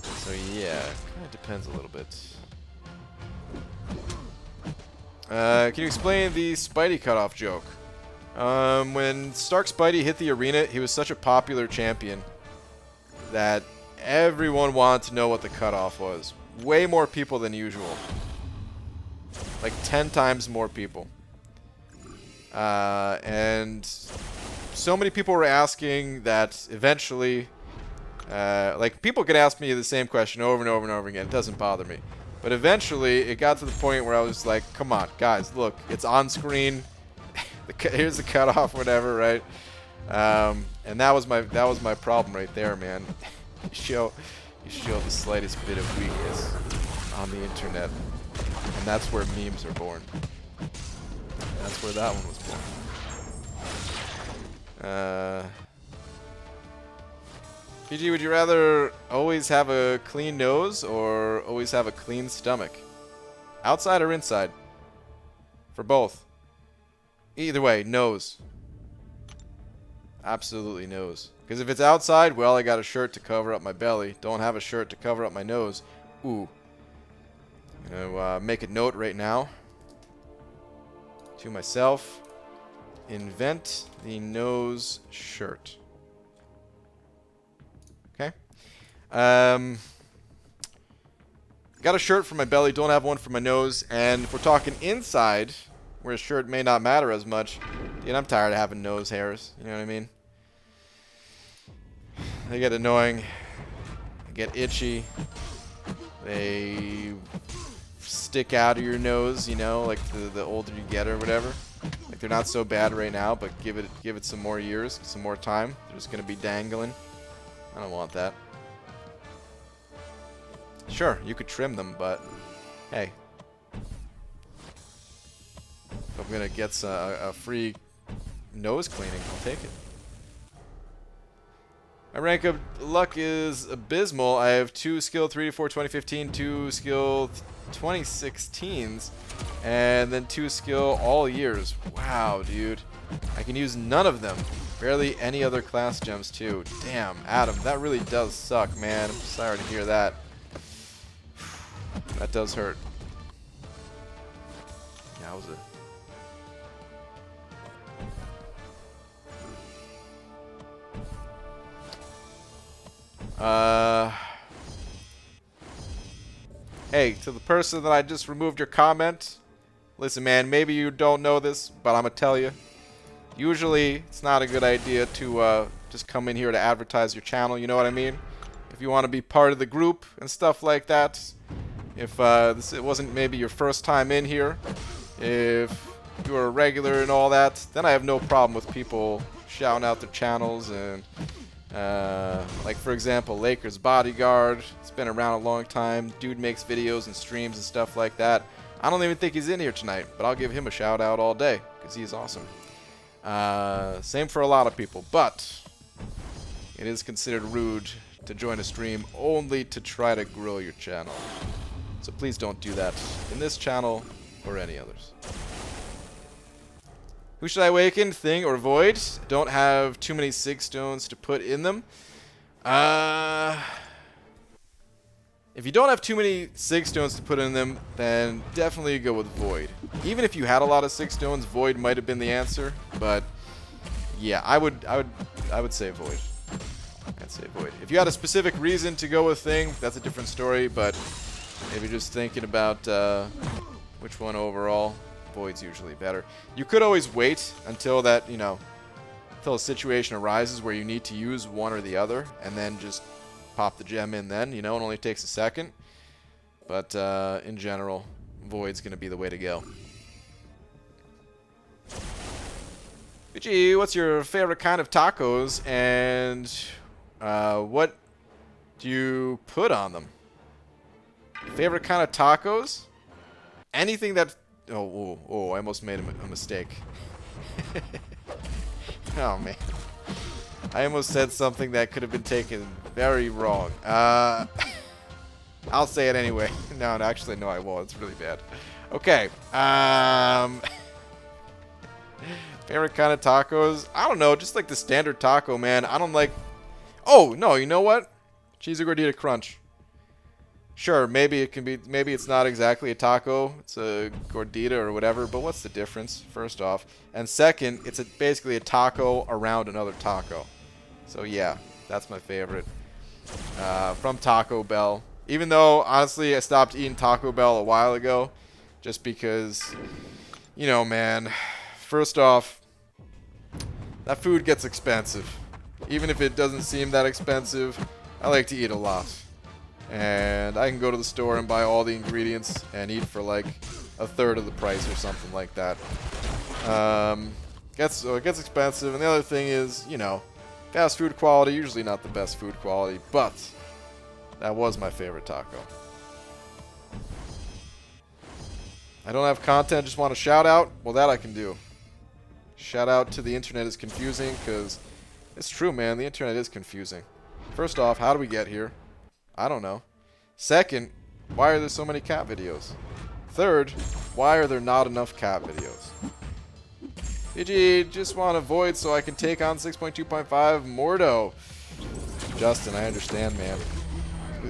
So yeah, kind of depends a little bit. Can you explain the Spidey cutoff joke? When Stark Spidey hit the arena, he was such a popular champion that everyone wanted to know what the cutoff was. Way more people than usual. Like 10 times more people. And so many people were asking that eventually, like people could ask me the same question over and over and over again. It doesn't bother me. But eventually, it got to the point where I was like, come on, guys, look, it's on screen. Here's the cutoff, whatever, right? And that was my problem right there, man. You show the slightest bit of weakness on the internet, and that's where memes are born. That's where that one was born. PG, would you rather always have a clean nose or always have a clean stomach? Outside or inside? For both. Either way, nose. Absolutely nose. Because if it's outside, well, I got a shirt to cover up my belly. Don't have a shirt to cover up my nose. Ooh. I'm going to make a note right now to myself. Invent the nose shirt. Okay. Got a shirt for my belly, don't have one for my nose. And if we're talking inside, where a shirt may not matter as much, dude, I'm tired of having nose hairs. You know what I mean? They get annoying. They get itchy. They stick out of your nose, you know, like the older you get or whatever. Like they're not so bad right now, but give it some more years, some more time. They're just gonna be dangling. I don't want that. Sure, you could trim them, but hey, if I'm gonna get a free nose cleaning, I'll take it. My rank of luck is abysmal. I have 2 skill 3 to 4 2015, 2 skill 2016s, and then 2 skill all years. Wow, dude. I can use none of them. Barely any other class gems, too. Damn, Adam, that really does suck, man. I'm sorry to hear that. That does hurt. Yowza. Hey, to the person that I just removed your comment, listen, man, maybe you don't know this, but I'm gonna tell you. Usually, it's not a good idea to just come in here to advertise your channel, you know what I mean? If you want to be part of the group and stuff like that, if it wasn't maybe your first time in here, if you are a regular and all that, then I have no problem with people shouting out their channels and like for example, Lakers Bodyguard. It's been around a long time. Dude makes videos and streams and stuff like that. I don't even think he's in here tonight, but I'll give him a shout out all day because he's awesome. Same for a lot of people, but it is considered rude to join a stream only to try to grow your channel. So please don't do that in this channel or any others. Who should I awaken? Thing or Void? Don't have too many sig stones to put in them. If you don't have too many sig stones to put in them, then definitely go with Void. Even if you had a lot of sig stones, Void might have been the answer. But yeah, I would say Void. I'd say Void. If you had a specific reason to go with Thing, that's a different story. But if you're just thinking about which one overall, Void's usually better. You could always wait until that, you know, until a situation arises where you need to use one or the other, and then just pop the gem in then. You know, it only takes a second. But in general, Void's going to be the way to go. BG, what's your favorite kind of tacos, and what do you put on them? Favorite kind of tacos? Anything that... Oh, I almost made a mistake. Oh, man. I almost said something that could have been taken very wrong. I'll say it anyway. No, actually, no, I won't. It's really bad. Okay. Favorite kind of tacos? I don't know. Just like the standard taco, man. I don't like... Oh, no, you know what? Cheesy Gordita Crunch. Sure, maybe it can be, maybe it's not exactly a taco, it's a gordita or whatever, but what's the difference, first off? And second, it's basically a taco around another taco. So yeah, that's my favorite. From Taco Bell. Even though, honestly, I stopped eating Taco Bell a while ago, just because, you know, man, first off, that food gets expensive. Even if it doesn't seem that expensive, I like to eat a lot. And I can go to the store and buy all the ingredients and eat for like a third of the price or something like that. So it gets expensive. And the other thing is, you know, fast food quality, usually not the best food quality, but that was my favorite taco. I don't have content, just want to shout out. Well, that I can do. Shout out to the internet is confusing, because it's true, man. The internet is confusing. First off, how do we get here? I don't know. Second, why are there so many cat videos? Third, why are there not enough cat videos? PG, just want to Void so I can take on 6.2.5 Mordo. Justin, I understand, man.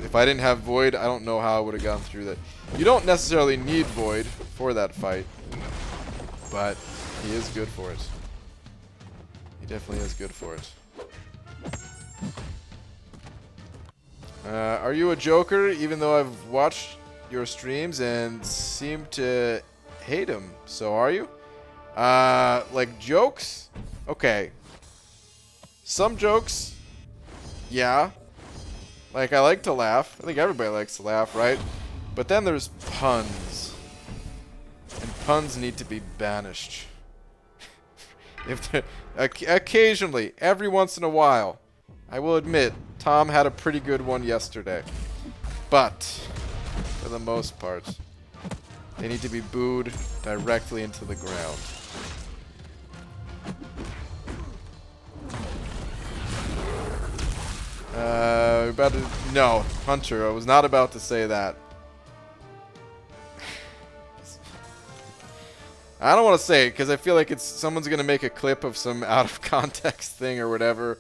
If I didn't have Void, I don't know how I would have gone through that. You don't necessarily need Void for that fight, but he is good for it. He definitely is good for it. Are you a joker, even though I've watched your streams and seem to hate him? So are you? Like jokes? Okay. Some jokes, yeah. Like, I like to laugh. I think everybody likes to laugh, right? But then there's puns. And puns need to be banished. Occasionally, every once in a while, I will admit, Tom had a pretty good one yesterday. But, for the most part, they need to be booed directly into the ground. No, Hunter, I was not about to say that. I don't want to say it, because I feel like someone's going to make a clip of some out-of-context thing or whatever.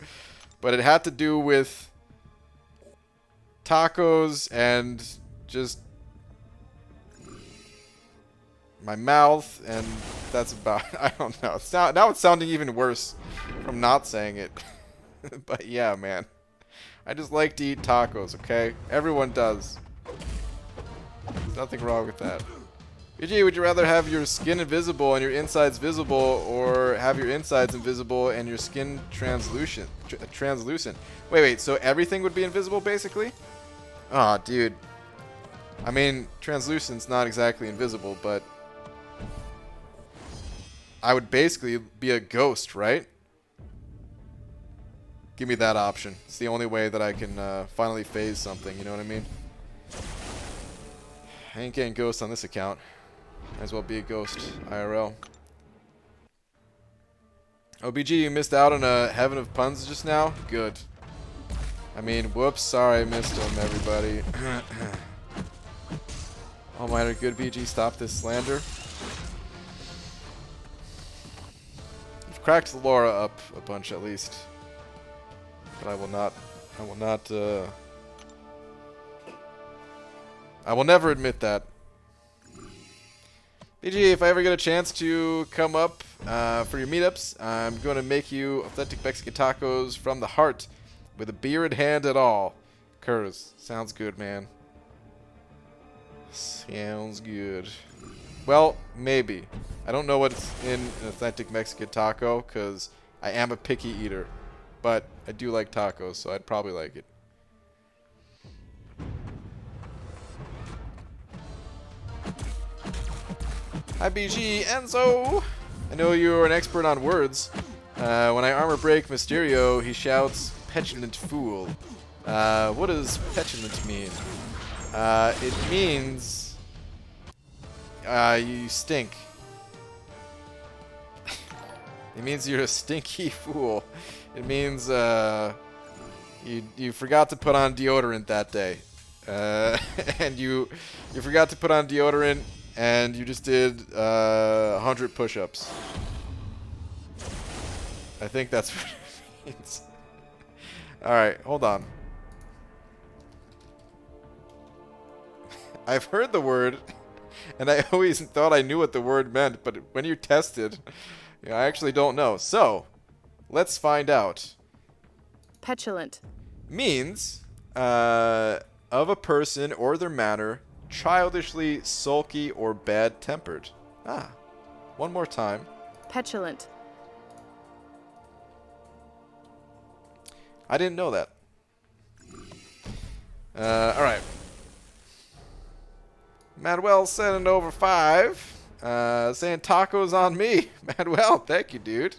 But it had to do with tacos and just my mouth, and that's about... I don't know. Now it's sounding even worse from not saying it. But yeah, man. I just like to eat tacos, okay? Everyone does. There's nothing wrong with that. BG, would you rather have your skin invisible and your insides visible, or have your insides invisible and your skin translucent? Wait, so everything would be invisible, basically? Aw, dude. I mean, translucent's not exactly invisible, but I would basically be a ghost, right? Give me that option. It's the only way that I can finally phase something, you know what I mean? I ain't getting ghost on this account. Might as well be a ghost IRL. Oh, BG, you missed out on a Heaven of Puns just now? Good. I mean, whoops, sorry, I missed him, everybody. All mine are good, BG. Stop this slander. You've cracked Laura up a bunch, at least. But I will never admit that. BG, if I ever get a chance to come up for your meetups, I'm going to make you authentic Mexican tacos from the heart with a beer in hand at all. Curse. Sounds good, man. Sounds good. Well, maybe. I don't know what's in an authentic Mexican taco because I am a picky eater. But I do like tacos, so I'd probably like it. Hi, BG. Enzo! I know you're an expert on words. When I armor break Mysterio, he shouts, "Petulant fool." What does petulant mean? It means you stink. It means you're a stinky fool. It means you forgot to put on deodorant that day, and you forgot to put on deodorant, and you just did 100 push-ups. I think that's what it means. All right, hold on. I've heard the word, and I always thought I knew what the word meant, but when you tested, I actually don't know. So, let's find out. Petulant. Means of a person or their manner, childishly sulky or bad-tempered. Ah, one more time. Petulant. I didn't know that. All right. Manuel sending over 5. Saying tacos on me. Manuel, thank you, dude.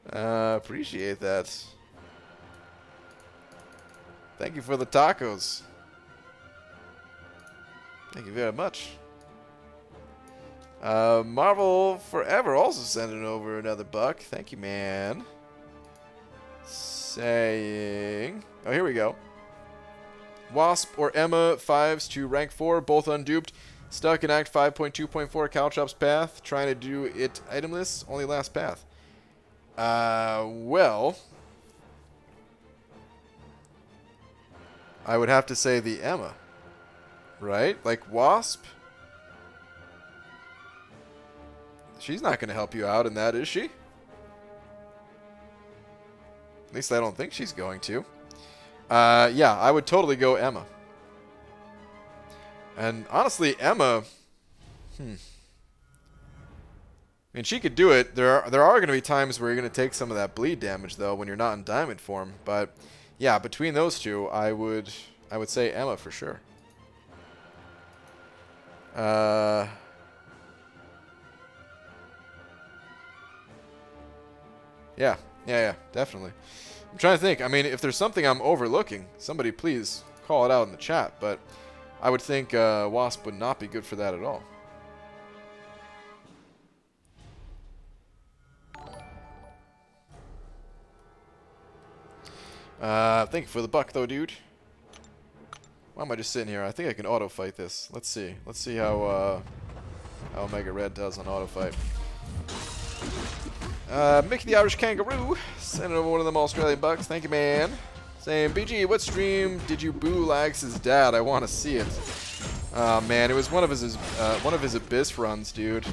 Appreciate that. Thank you for the tacos. Thank you very much. Marvel Forever also sending over another buck. Thank you, man. Saying... Oh, here we go. Wasp or Emma, 5s to rank 4, both unduped. Stuck in Act 5.2.4 Caltrops path. Trying to do it itemless. Only last path. Well... I would have to say the Emma. Right? Like Wasp? She's not going to help you out in that, is she? At least I don't think she's going to. Yeah, I would totally go Emma. And honestly, Emma... I mean, she could do it. There are going to be times where you're going to take some of that bleed damage, though, when you're not in diamond form. But, yeah, between those two, I would say Emma for sure. Yeah, definitely. I'm trying to think. I mean, if there's something I'm overlooking, somebody please call it out in the chat. But I would think Wasp would not be good for that at all. Thank you for the buck, though, dude. Why am I just sitting here? I think I can auto fight this. Let's see. Let's see how Omega Red does on auto fight. Mickey the Irish Kangaroo sending over one of them Australian bucks. Thank you, man. Saying, BG, what stream did you boo Lax's dad? I want to see it. Oh man, it was one of his Abyss runs, dude.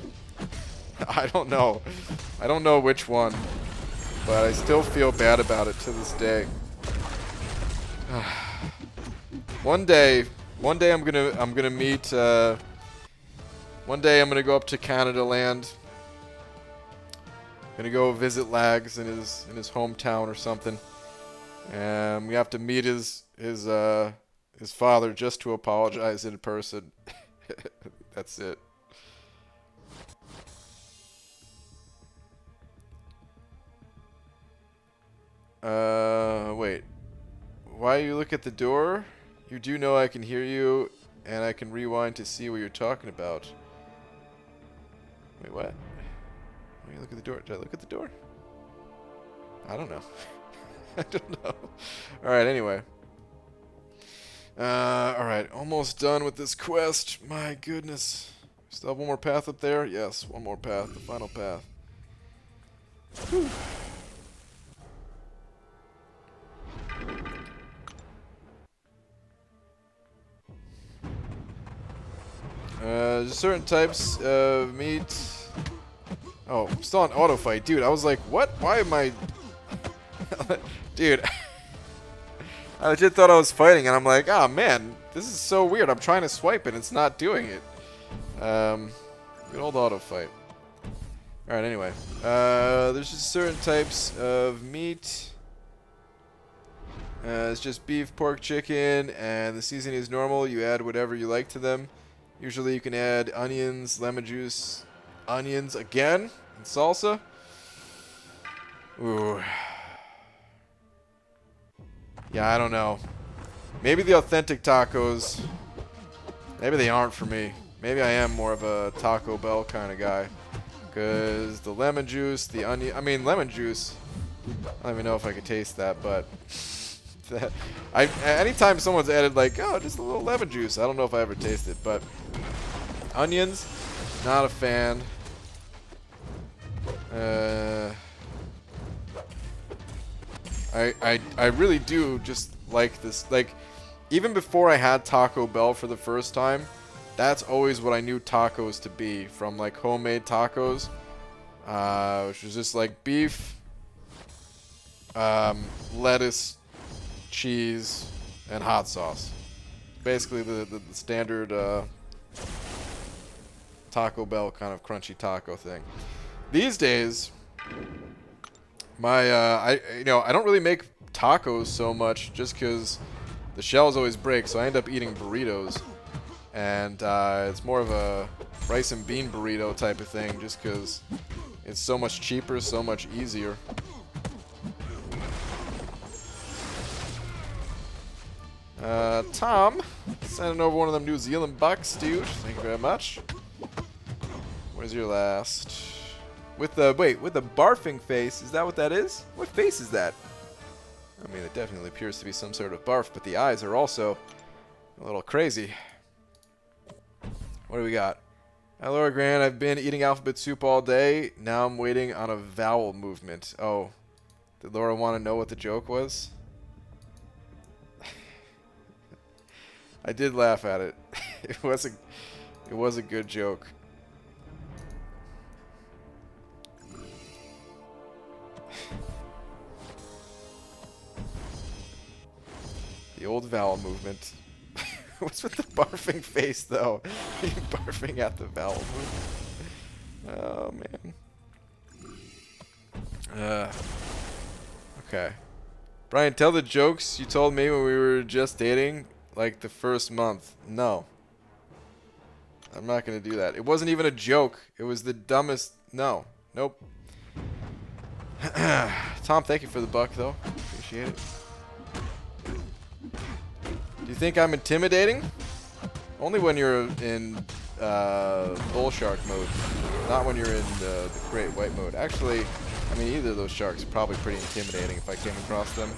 I don't know. I don't know which one, but I still feel bad about it to this day. One day I'm gonna meet. One day I'm gonna go up to Canada land. Gonna go visit Lags in his hometown or something, and we have to meet his father just to apologize in person. That's it. Wait. Why you look at the door? You do know I can hear you, and I can rewind to see what you're talking about. Wait, what? Why you look at the door? Did I look at the door? I don't know. I don't know. Alright, anyway. Alright, almost done with this quest. My goodness. Still have one more path up there? Yes, one more path. The final path. Whew. There's certain types of meat. Oh, I'm still on auto fight. Dude, I was like, what? Why am I... Dude. I legit thought I was fighting, and I'm like, oh man, this is so weird. I'm trying to swipe and it's not doing it. Good old auto fight. Alright, anyway. There's just certain types of meat. It's just beef, pork, chicken, and the seasoning is normal. You add whatever you like to them. Usually you can add onions, lemon juice, onions again, and salsa. Ooh. Yeah, I don't know. Maybe the authentic tacos, maybe they aren't for me. Maybe I am more of a Taco Bell kind of guy. Because the lemon juice, the onion... I mean, lemon juice, I don't even know if I could taste that, but... anytime someone's added, like, oh, just a little lemon juice, I don't know if I ever tasted, but... Onions, not a fan. I really do just like this. Like, even before I had Taco Bell for the first time, that's always what I knew tacos to be, from like homemade tacos, which was just like beef, lettuce, cheese, and hot sauce. Basically the standard Taco Bell kind of crunchy taco thing. These days, my I don't really make tacos so much just because the shells always break, so I end up eating burritos, and it's more of a rice and bean burrito type of thing just because it's so much cheaper, so much easier. Tom, sending over one of them New Zealand bucks, dude. Thank you very much. Where's your last? With the with the barfing face, is that what that is? What face is that? I mean, it definitely appears to be some sort of barf, but the eyes are also a little crazy. What do we got? Hi, Laura Grant. I've been eating alphabet soup all day. Now I'm waiting on a vowel movement. Oh, did Laura want to know what the joke was? I did laugh at it. It was a good joke. The old vowel movement. What's with the barfing face, though? Barfing at the vowel movement. Oh, man. Okay. Brian, tell the jokes you told me when we were just dating, like the first month. No. I'm not going to do that. It wasn't even a joke. It was the dumbest... No. Nope. Tom, thank you for the buck, though. Appreciate it. Do you think I'm intimidating? Only when you're in bull shark mode, not when you're in the great white mode. Actually, I mean, either of those sharks are probably pretty intimidating if I came across them.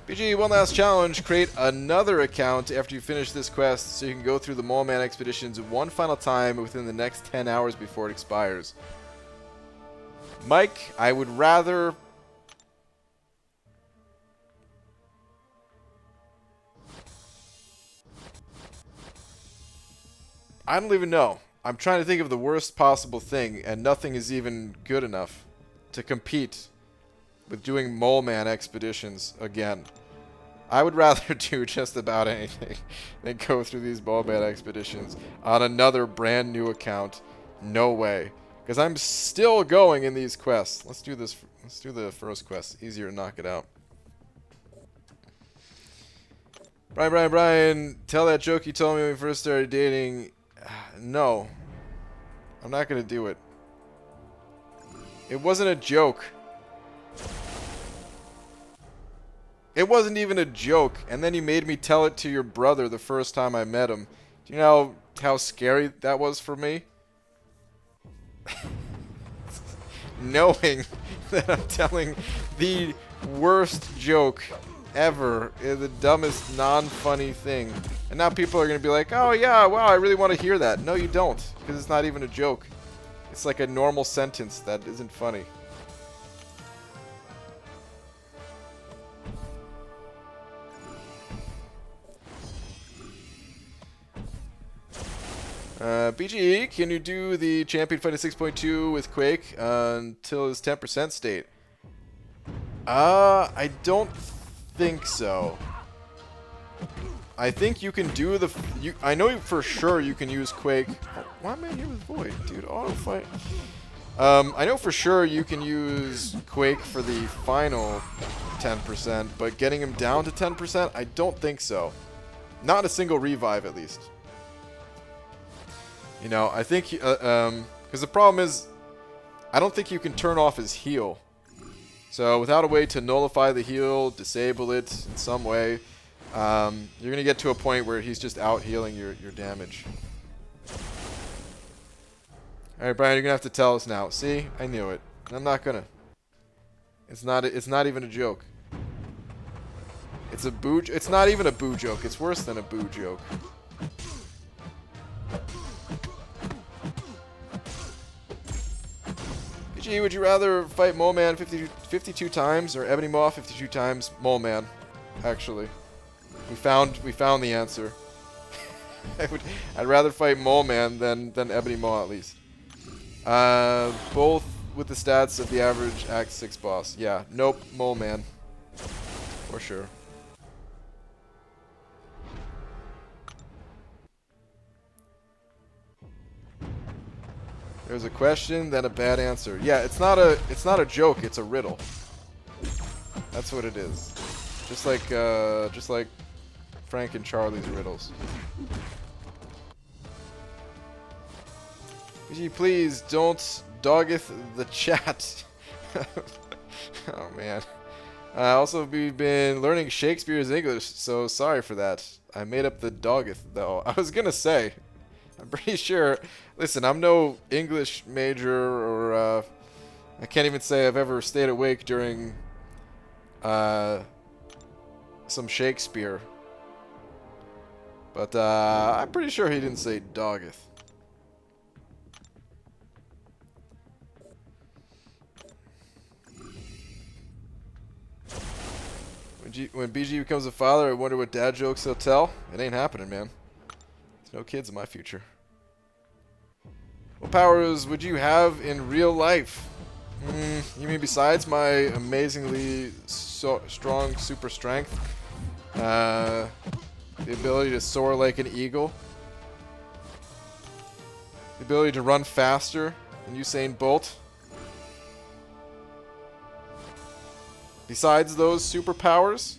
BG, one last challenge. Create another account after you finish this quest so you can go through the Mole Man expeditions one final time within the next 10 hours before it expires. Mike, I would rather... I don't even know. I'm trying to think of the worst possible thing, and nothing is even good enough to compete with doing Mole Man expeditions again. I would rather do just about anything than go through these Mole Man expeditions on another brand new account. No way. Because I'm still going in these quests. Let's do this. Let's do the first quest. Easier to knock it out. Brian, tell that joke you told me when we first started dating. No. I'm not going to do it. It wasn't a joke. It wasn't even a joke. And then you made me tell it to your brother the first time I met him. Do you know how scary that was for me? Knowing that I'm telling the worst joke ever. The dumbest, non-funny thing. And now people are going to be like, oh yeah, wow, I really want to hear that. No, you don't, because it's not even a joke. It's like a normal sentence that isn't funny. BGE, can you do the Champion Fighting 6.2 with Quake until his 10% state? I don't think so. I think you can do the... I know for sure you can use Quake... Oh, why am I here with Void? Dude, auto fight... I know for sure you can use Quake for the final 10%, but getting him down to 10%, I don't think so. Not a single revive, at least. You know, I think... because the problem is, I don't think you can turn off his heal. So, without a way to nullify the heal, disable it in some way, you're going to get to a point where he's just out healing your damage. Alright, Brian, you're going to have to tell us now. See? I knew it. I'm not going to. It's not even a joke. It's a boo... It's not even a boo joke. It's worse than a boo joke. PG, would you rather fight Mole Man 52 times or Ebony Maw 52 times? Mole Man, actually. We found the answer. I'd rather fight Mole Man than Ebony Maw, at least. Both with the stats of the average Act 6 boss. Yeah, nope, Mole Man. For sure. There's a question, then a bad answer. Yeah, it's not a joke, it's a riddle. That's what it is. Just like Frank and Charlie's riddles. PG, please don't doggeth the chat. Oh man. Also, we've been learning Shakespeare's English, so sorry for that. I made up the doggeth though. I was gonna say, I'm pretty sure. Listen, I'm no English major, or I can't even say I've ever stayed awake during some Shakespeare. But I'm pretty sure he didn't say doggeth. When BG becomes a father, I wonder what dad jokes he'll tell. It ain't happening, man. There's no kids in my future. What powers would you have in real life? You mean besides my amazingly strong super strength? The ability to soar like an eagle? The ability to run faster than Usain Bolt? Besides those superpowers?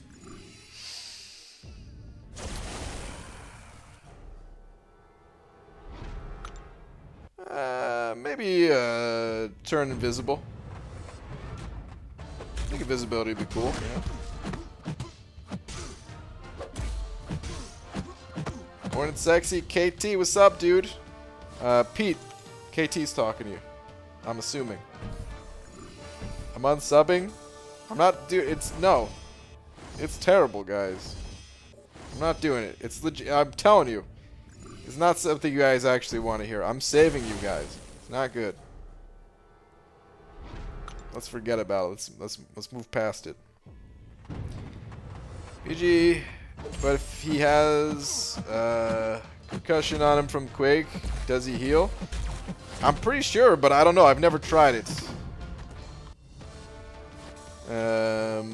Maybe turn invisible. I think invisibility would be cool. Yeah. Morning, sexy. KT, what's up, dude? Pete, KT's talking to you. I'm assuming. I'm unsubbing. I'm not doing. No. It's terrible, guys. I'm not doing it. It's legit. I'm telling you. It's not something you guys actually want to hear. I'm saving you guys. It's not good. Let's forget about it. Let's move past it. PG, but if he has concussion on him from Quake, does he heal? I'm pretty sure, but I don't know. I've never tried it.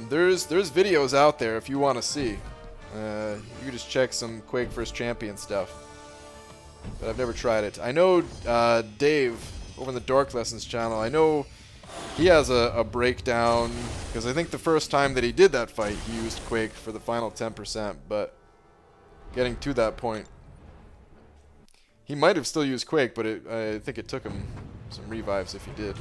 There's videos out there if you want to see. You can just check some Quake vs. Champion stuff. But I've never tried it. I know Dave over in the Dork Lessons channel, I know he has a breakdown, because I think the first time that he did that fight, he used Quake for the final 10%, but getting to that point, he might have still used Quake, but I think it took him some revives if he did.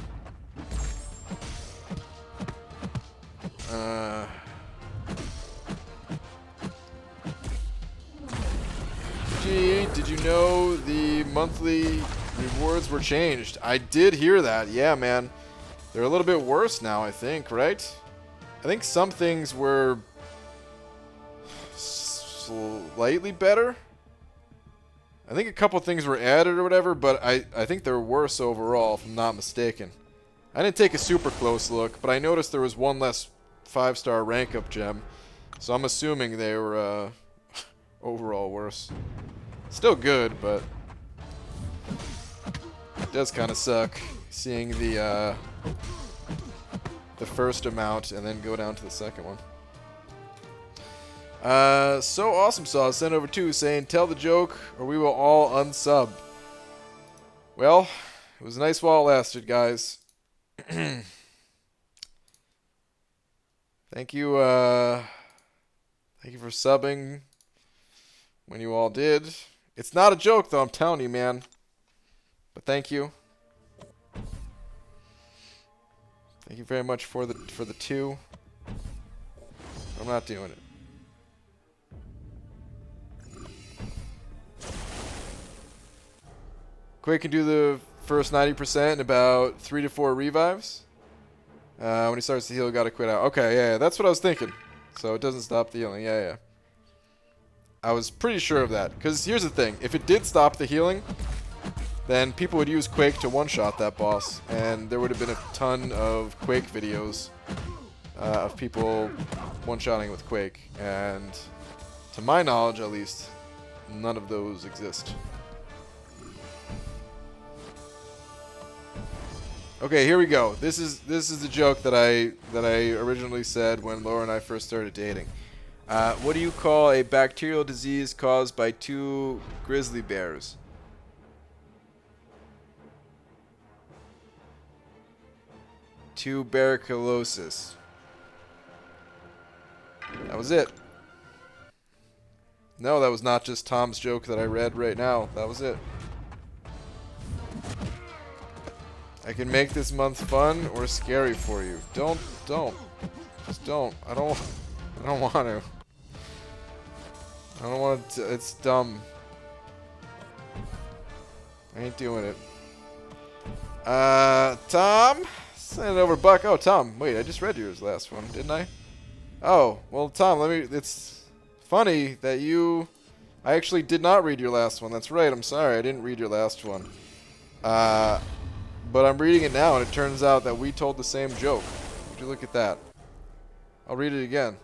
Gee, did you know the monthly rewards were changed? I did hear that. Yeah, man. They're a little bit worse now, I think, right? I think some things were slightly better. I think a couple things were added or whatever, but I think they're worse overall, if I'm not mistaken. I didn't take a super close look, but I noticed there was one less 5-star rank up gem. So I'm assuming they were overall worse. Still good, but it does kind of suck seeing the first amount and then go down to the second one. So awesome sauce sent over 2 saying, tell the joke or we will all unsub. Well, it was nice while it lasted, guys. Thank you for subbing when you all did. It's not a joke though, I'm telling you, man. But thank you. Thank you very much for the 2. I'm not doing it. Quake can do the first 90% in about 3 to 4 revives. When he starts to heal, gotta quit out. Okay, yeah, that's what I was thinking. So it doesn't stop the healing. Yeah. I was pretty sure of that. Because here's the thing. If it did stop the healing, then people would use Quake to one-shot that boss. And there would have been a ton of Quake videos of people one-shotting with Quake. And to my knowledge, at least, none of those exist. Okay, here we go. This is the joke that I originally said when Laura and I first started dating. What do you call a bacterial disease caused by 2 grizzly bears? Tuberculosis. That was it. No, that was not just Tom's joke that I read right now. That was it. I can make this month fun or scary for you. Don't. Just don't. I don't want to. I don't want to. It's dumb. I ain't doing it. Tom? Send it over Buck. Oh, Tom. Wait, I just read yours last one, didn't I? Oh, well, Tom, it's funny that I actually did not read your last one. That's right. I'm sorry. I didn't read your last one. But I'm reading it now, and it turns out that we told the same joke. Would you look at that? I'll read it again.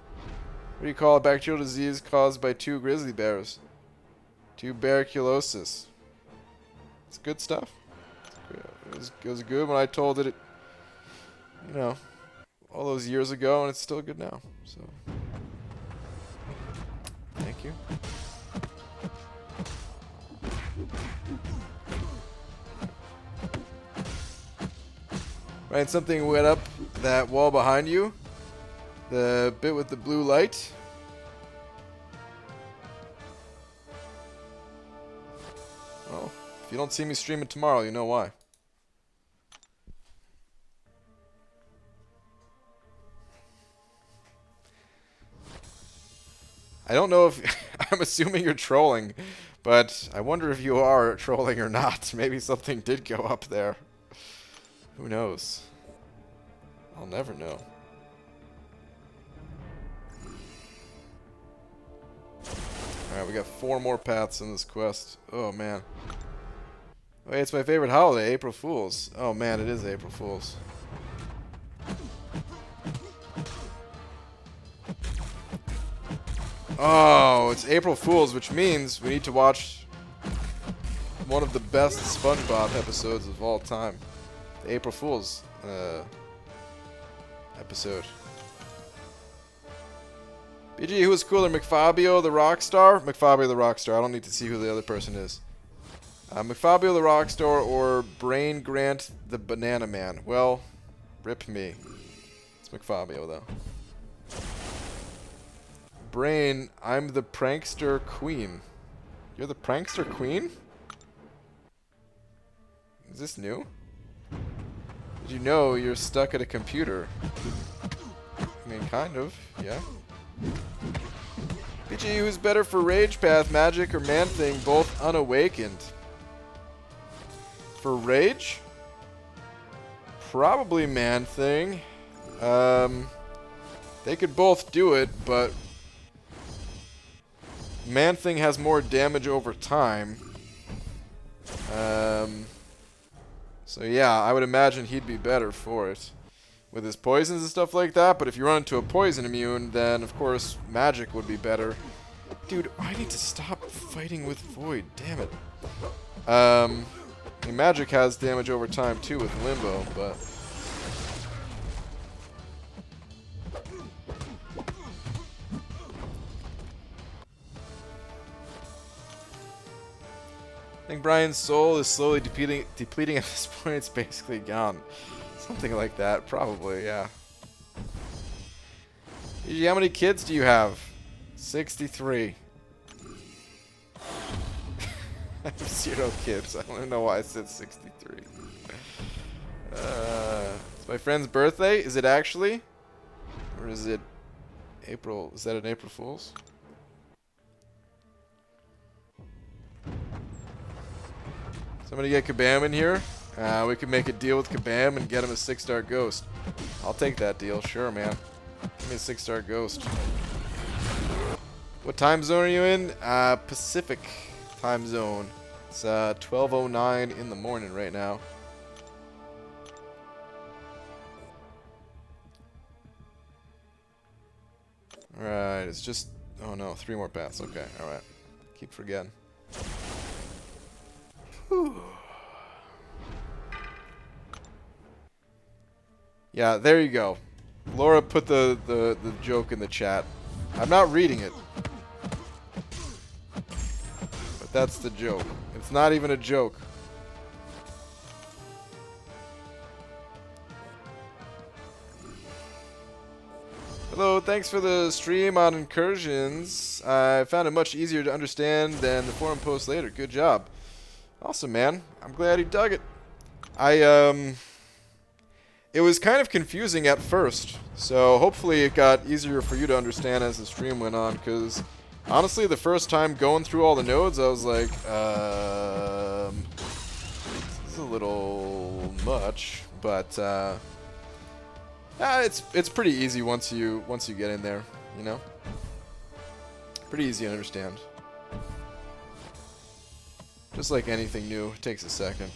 What do you call a bacterial disease caused by 2 grizzly bears? Tuberculosis. It's good stuff. It was good when I told it, you know, all those years ago, and it's still good now. So, thank you. Right, something went up that wall behind you. The bit with the blue light. Well, if you don't see me streaming tomorrow, you know why. I don't know if... I'm assuming you're trolling, but I wonder if you are trolling or not. Maybe something did go up there. Who knows? I'll never know. Alright, we got 4 more paths in this quest. Oh, man. Wait, it's my favorite holiday, April Fool's. Oh, man, it is April Fool's. Oh, it's April Fool's, which means we need to watch one of the best SpongeBob episodes of all time. The April Fool's episode. BG, who is cooler, McFabio the Rockstar? McFabio the Rockstar. I don't need to see who the other person is. McFabio the Rockstar or Brain Grant the Banana Man? Well, rip me. It's McFabio, though. Brain, I'm the Prankster Queen. You're the Prankster Queen? Is this new? Did you know you're stuck at a computer? I mean, kind of, yeah. BG, who's better for Rage Path, Magic, or Man Thing? Both unawakened. For Rage? Probably Man Thing. They could both do it, but Man-Thing has more damage over time. So yeah, I would imagine he'd be better for it. With his poisons and stuff like that, but if you run into a poison immune, then of course magic would be better. Dude, I need to stop fighting with Void, damn it. I mean, magic has damage over time too with Limbo, but... I think Brian's soul is slowly depleting at this point. It's basically gone. Something like that, probably, yeah. Gigi, how many kids do you have? 63. I have 0 kids. I don't even know why I said 63. It's my friend's birthday. Is it actually? Or is it April? Is that an April Fool's? Somebody get Kabam in here? We could make a deal with Kabam and get him a 6-star ghost. I'll take that deal. Sure, man. Give me a 6-star ghost. What time zone are you in? Pacific time zone. It's 12:09 in the morning right now. Alright, it's just... Oh no, 3 more paths. Okay, alright. Keep forgetting. Whew. Yeah, there you go. Laura put the joke in the chat. I'm not reading it. But that's the joke. It's not even a joke. Hello, thanks for the stream on incursions. I found it much easier to understand than the forum post later. Good job. Awesome, man. I'm glad he dug it. It was kind of confusing at first, so hopefully it got easier for you to understand as the stream went on, because honestly, the first time going through all the nodes, I was like, this is a little much, but it's pretty easy once you get in there, you know? Pretty easy to understand. Just like anything new, it takes a second.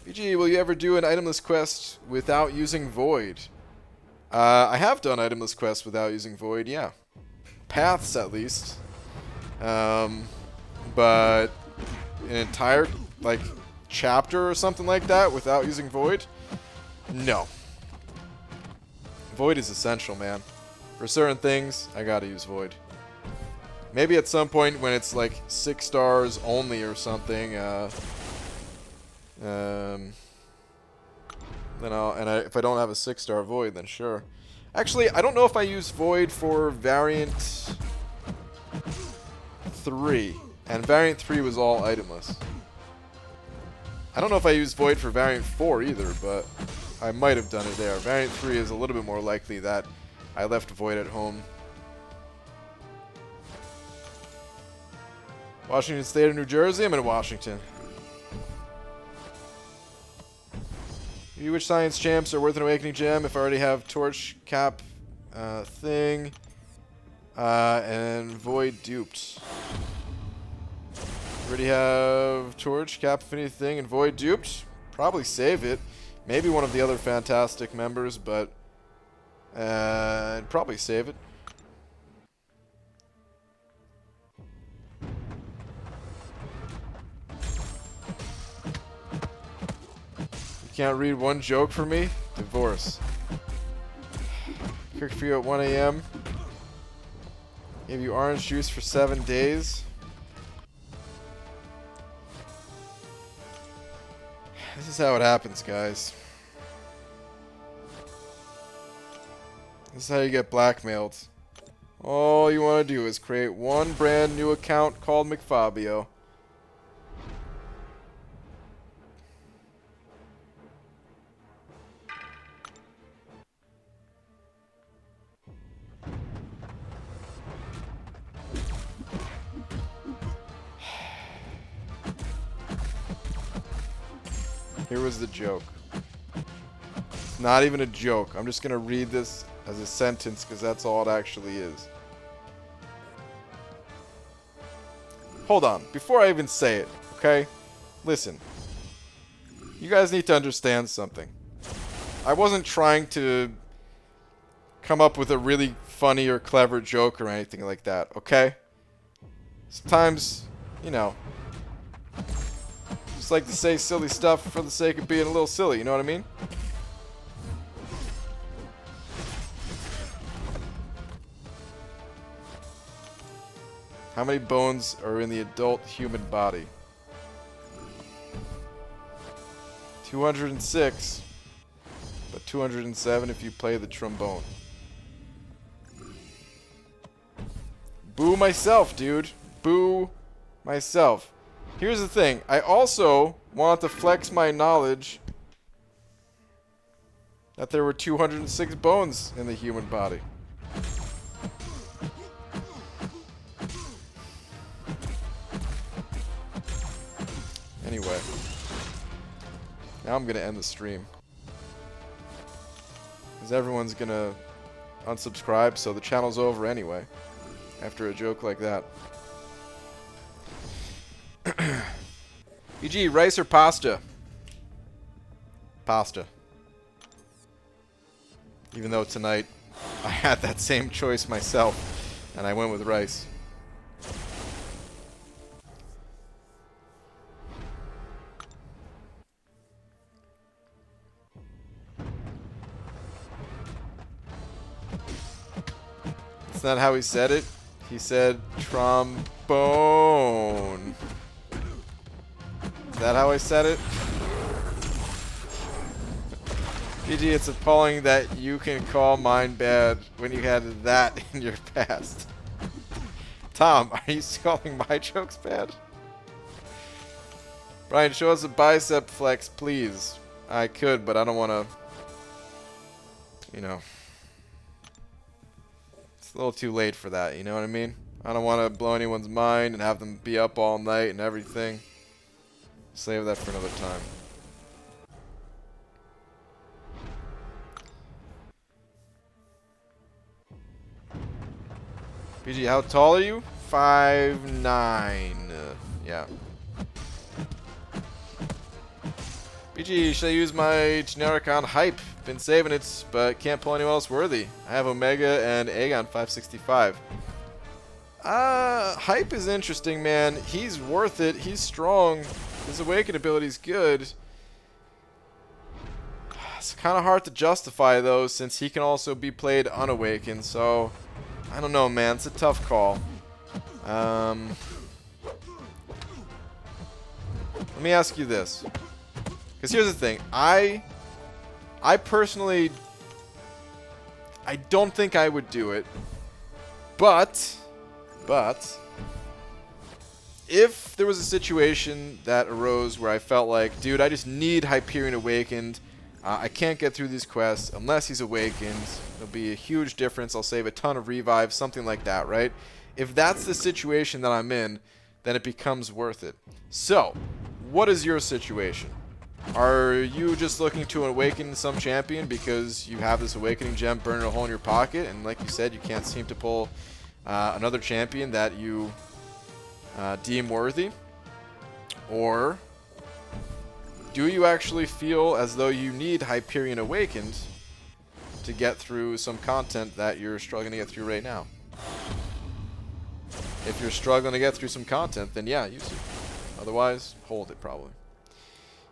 BG, will you ever do an itemless quest without using Void? I have done itemless quests without using Void, yeah. Paths, at least. But an entire, like, chapter or something like that without using Void? No. Void is essential, man. For certain things, I gotta use Void. Maybe at some point when it's, like, 6 stars only or something, if I don't have a 6-star Void, then sure. Actually, I don't know if I use Void for Variant 3. And Variant 3 was all itemless. I don't know if I used Void for Variant 4 either, but I might have done it there. Variant 3 is a little bit more likely that I left Void at home. Washington State or New Jersey? I'm in Washington. Which science champs are worth an awakening gem if I already have torch cap thing and void duped? Already have torch cap affinity thing and void duped? Probably save it. Maybe one of the other fantastic members, but I'd probably save it. Can't read one joke for me? Divorce. Cooked for you at 1 a.m. Gave you orange juice for 7 days. This is how it happens, guys. This is how you get blackmailed. All you want to do is create one brand new account called McFabio. Here was the joke. It's not even a joke. I'm just going to read this as a sentence because that's all it actually is. Hold on. Before I even say it, okay? Listen. You guys need to understand something. I wasn't trying to come up with a really funny or clever joke or anything like that, okay? Sometimes, you know, just like to say silly stuff for the sake of being a little silly, you know what I mean? How many bones are in the adult human body? 206, but 207 if you play the trombone. Boo myself, dude. Boo myself. Here's the thing. I also want to flex my knowledge that there were 206 bones in the human body. Anyway. Now I'm going to end the stream. Because everyone's going to unsubscribe, so the channel's over anyway. After a joke like that. BG, rice or pasta? Pasta. Even though tonight I had that same choice myself, and I went with rice. That's not how he said it. He said trombone. Is that how I said it? GG, it's appalling that you can call mine bad when you had that in your past. Tom, are you calling my jokes bad? Brian, show us a bicep flex, please. I could, but I don't want to, you know. It's a little too late for that, you know what I mean? I don't want to blow anyone's mind and have them be up all night and everything. Save that for another time. BG, how tall are you? 5'9". Yeah. BG, should I use my generic on hype? Been saving it, but can't pull anyone else worthy. I have Omega and Aegon 565. Hype is interesting, man. He's worth it. He's strong. His awaken ability's good. It's kind of hard to justify, though, since he can also be played unawakened, so I don't know, man. It's a tough call. Let me ask you this. Because here's the thing. I personally, I don't think I would do it. But, if there was a situation that arose where I felt like, dude, I just need Hyperion awakened. I can't get through these quests unless he's awakened. It'll be a huge difference. I'll save a ton of revives, something like that, right? If that's the situation that I'm in, then it becomes worth it. So, what is your situation? Are you just looking to awaken some champion because you have this awakening gem burning a hole in your pocket, and like you said, you can't seem to pull another champion that you deem worthy? Or do you actually feel as though you need Hyperion awakened to get through some content that you're struggling to get through right now? If you're struggling to get through some content, then yeah, use it. Otherwise, hold it probably.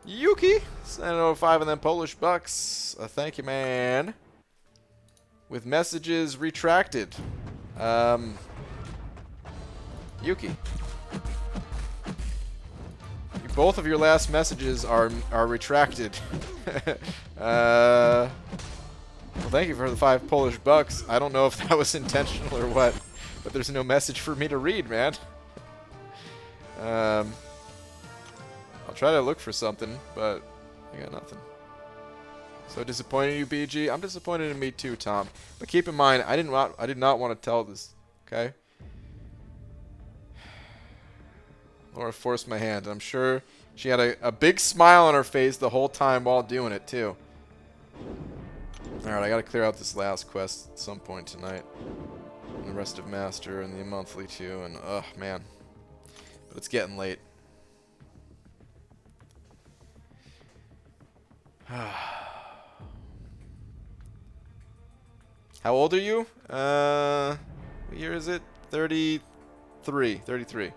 Yuki, sending over 5 and then Polish bucks. Thank you, man. With messages retracted. Yuki. Both of your last messages are retracted. Well, thank you for the 5 Polish bucks. I don't know if that was intentional or what, but there's no message for me to read, man. I'll try to look for something, but I got nothing. So disappointed in you, BG? I'm disappointed in me too, Tom. But keep in mind, I did not want to tell this, okay? Laura forced my hand. I'm sure she had a big smile on her face the whole time while doing it, too. Alright, I gotta clear out this last quest at some point tonight. And the rest of Master and the monthly too, and ugh, man. But it's getting late. How old are you? What year is it? 33. 33.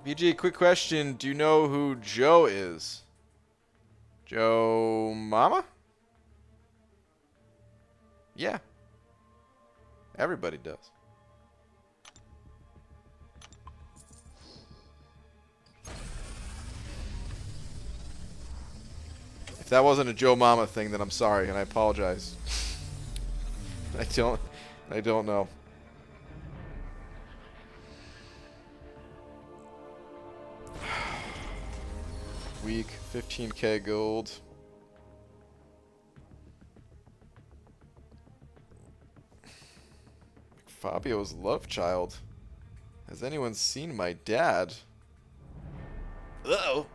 BG, quick question. Do you know who Joe is? Joe Mama? Yeah. Everybody does. If that wasn't a Joe Mama thing, then I'm sorry, and I apologize. I don't know. Week, 15k gold. Fabio's love child. Has anyone seen my dad? Uh-oh.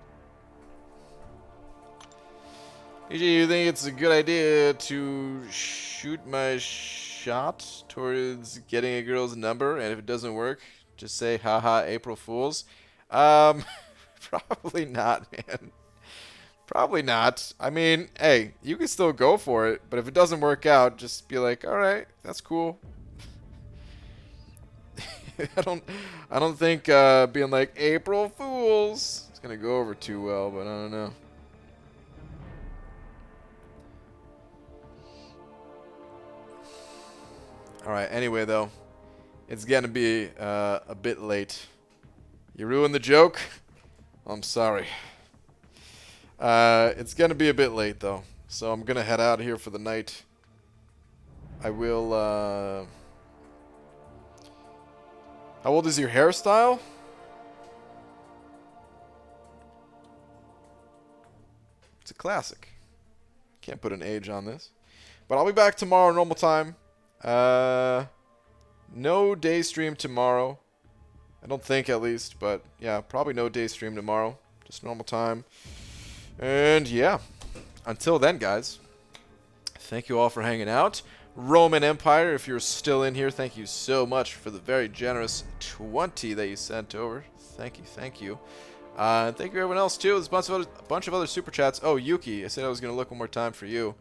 EG, you think it's a good idea to shoot my shot towards getting a girl's number, and if it doesn't work, just say, haha, April Fools? Probably not, man. Probably not. I mean, hey, you can still go for it, but if it doesn't work out, just be like, alright, that's cool. I don't think being like April Fools is gonna go over too well, but I don't know. Alright, anyway though, it's gonna be a bit late. You ruined the joke? I'm sorry. It's gonna be a bit late though, so I'm gonna head out of here for the night. I will, How old is your hairstyle? It's a classic. Can't put an age on this. But I'll be back tomorrow, normal time. No day stream tomorrow. I don't think, at least, but yeah, probably no day stream tomorrow. Just normal time. And yeah, until then, guys, thank you all for hanging out. Roman Empire, if you're still in here, thank you so much for the very generous 20 that you sent over. Thank you, thank you. And thank you everyone else too. There's a bunch of other super chats. Oh, Yuki, I said I was gonna look one more time for you.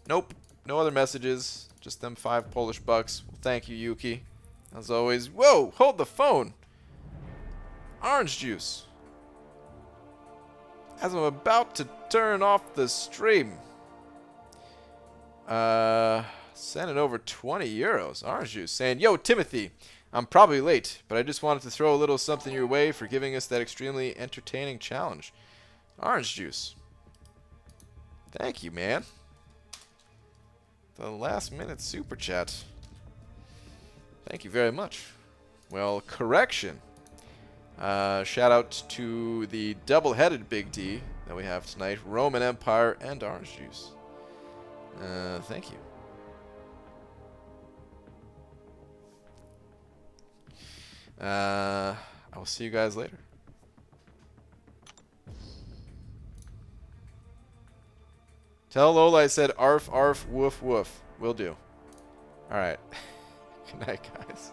Nope, no other messages. Just them 5 Polish bucks. Well, thank you, Yuki. As always. Whoa, hold the phone. Orange juice. As I'm about to turn off the stream. Sending over 20 euros. Orange juice saying, yo, Timothy, I'm probably late, but I just wanted to throw a little something your way for giving us that extremely entertaining challenge. Orange juice. Thank you, man. The last minute super chat. Thank you very much. Well, correction. Shout out to the double-headed Big D that we have tonight. Roman Empire and Orange Juice. Thank you. I will see you guys later. Tell Lola I said arf, arf, woof, woof. Will do. Alright. Good night, guys.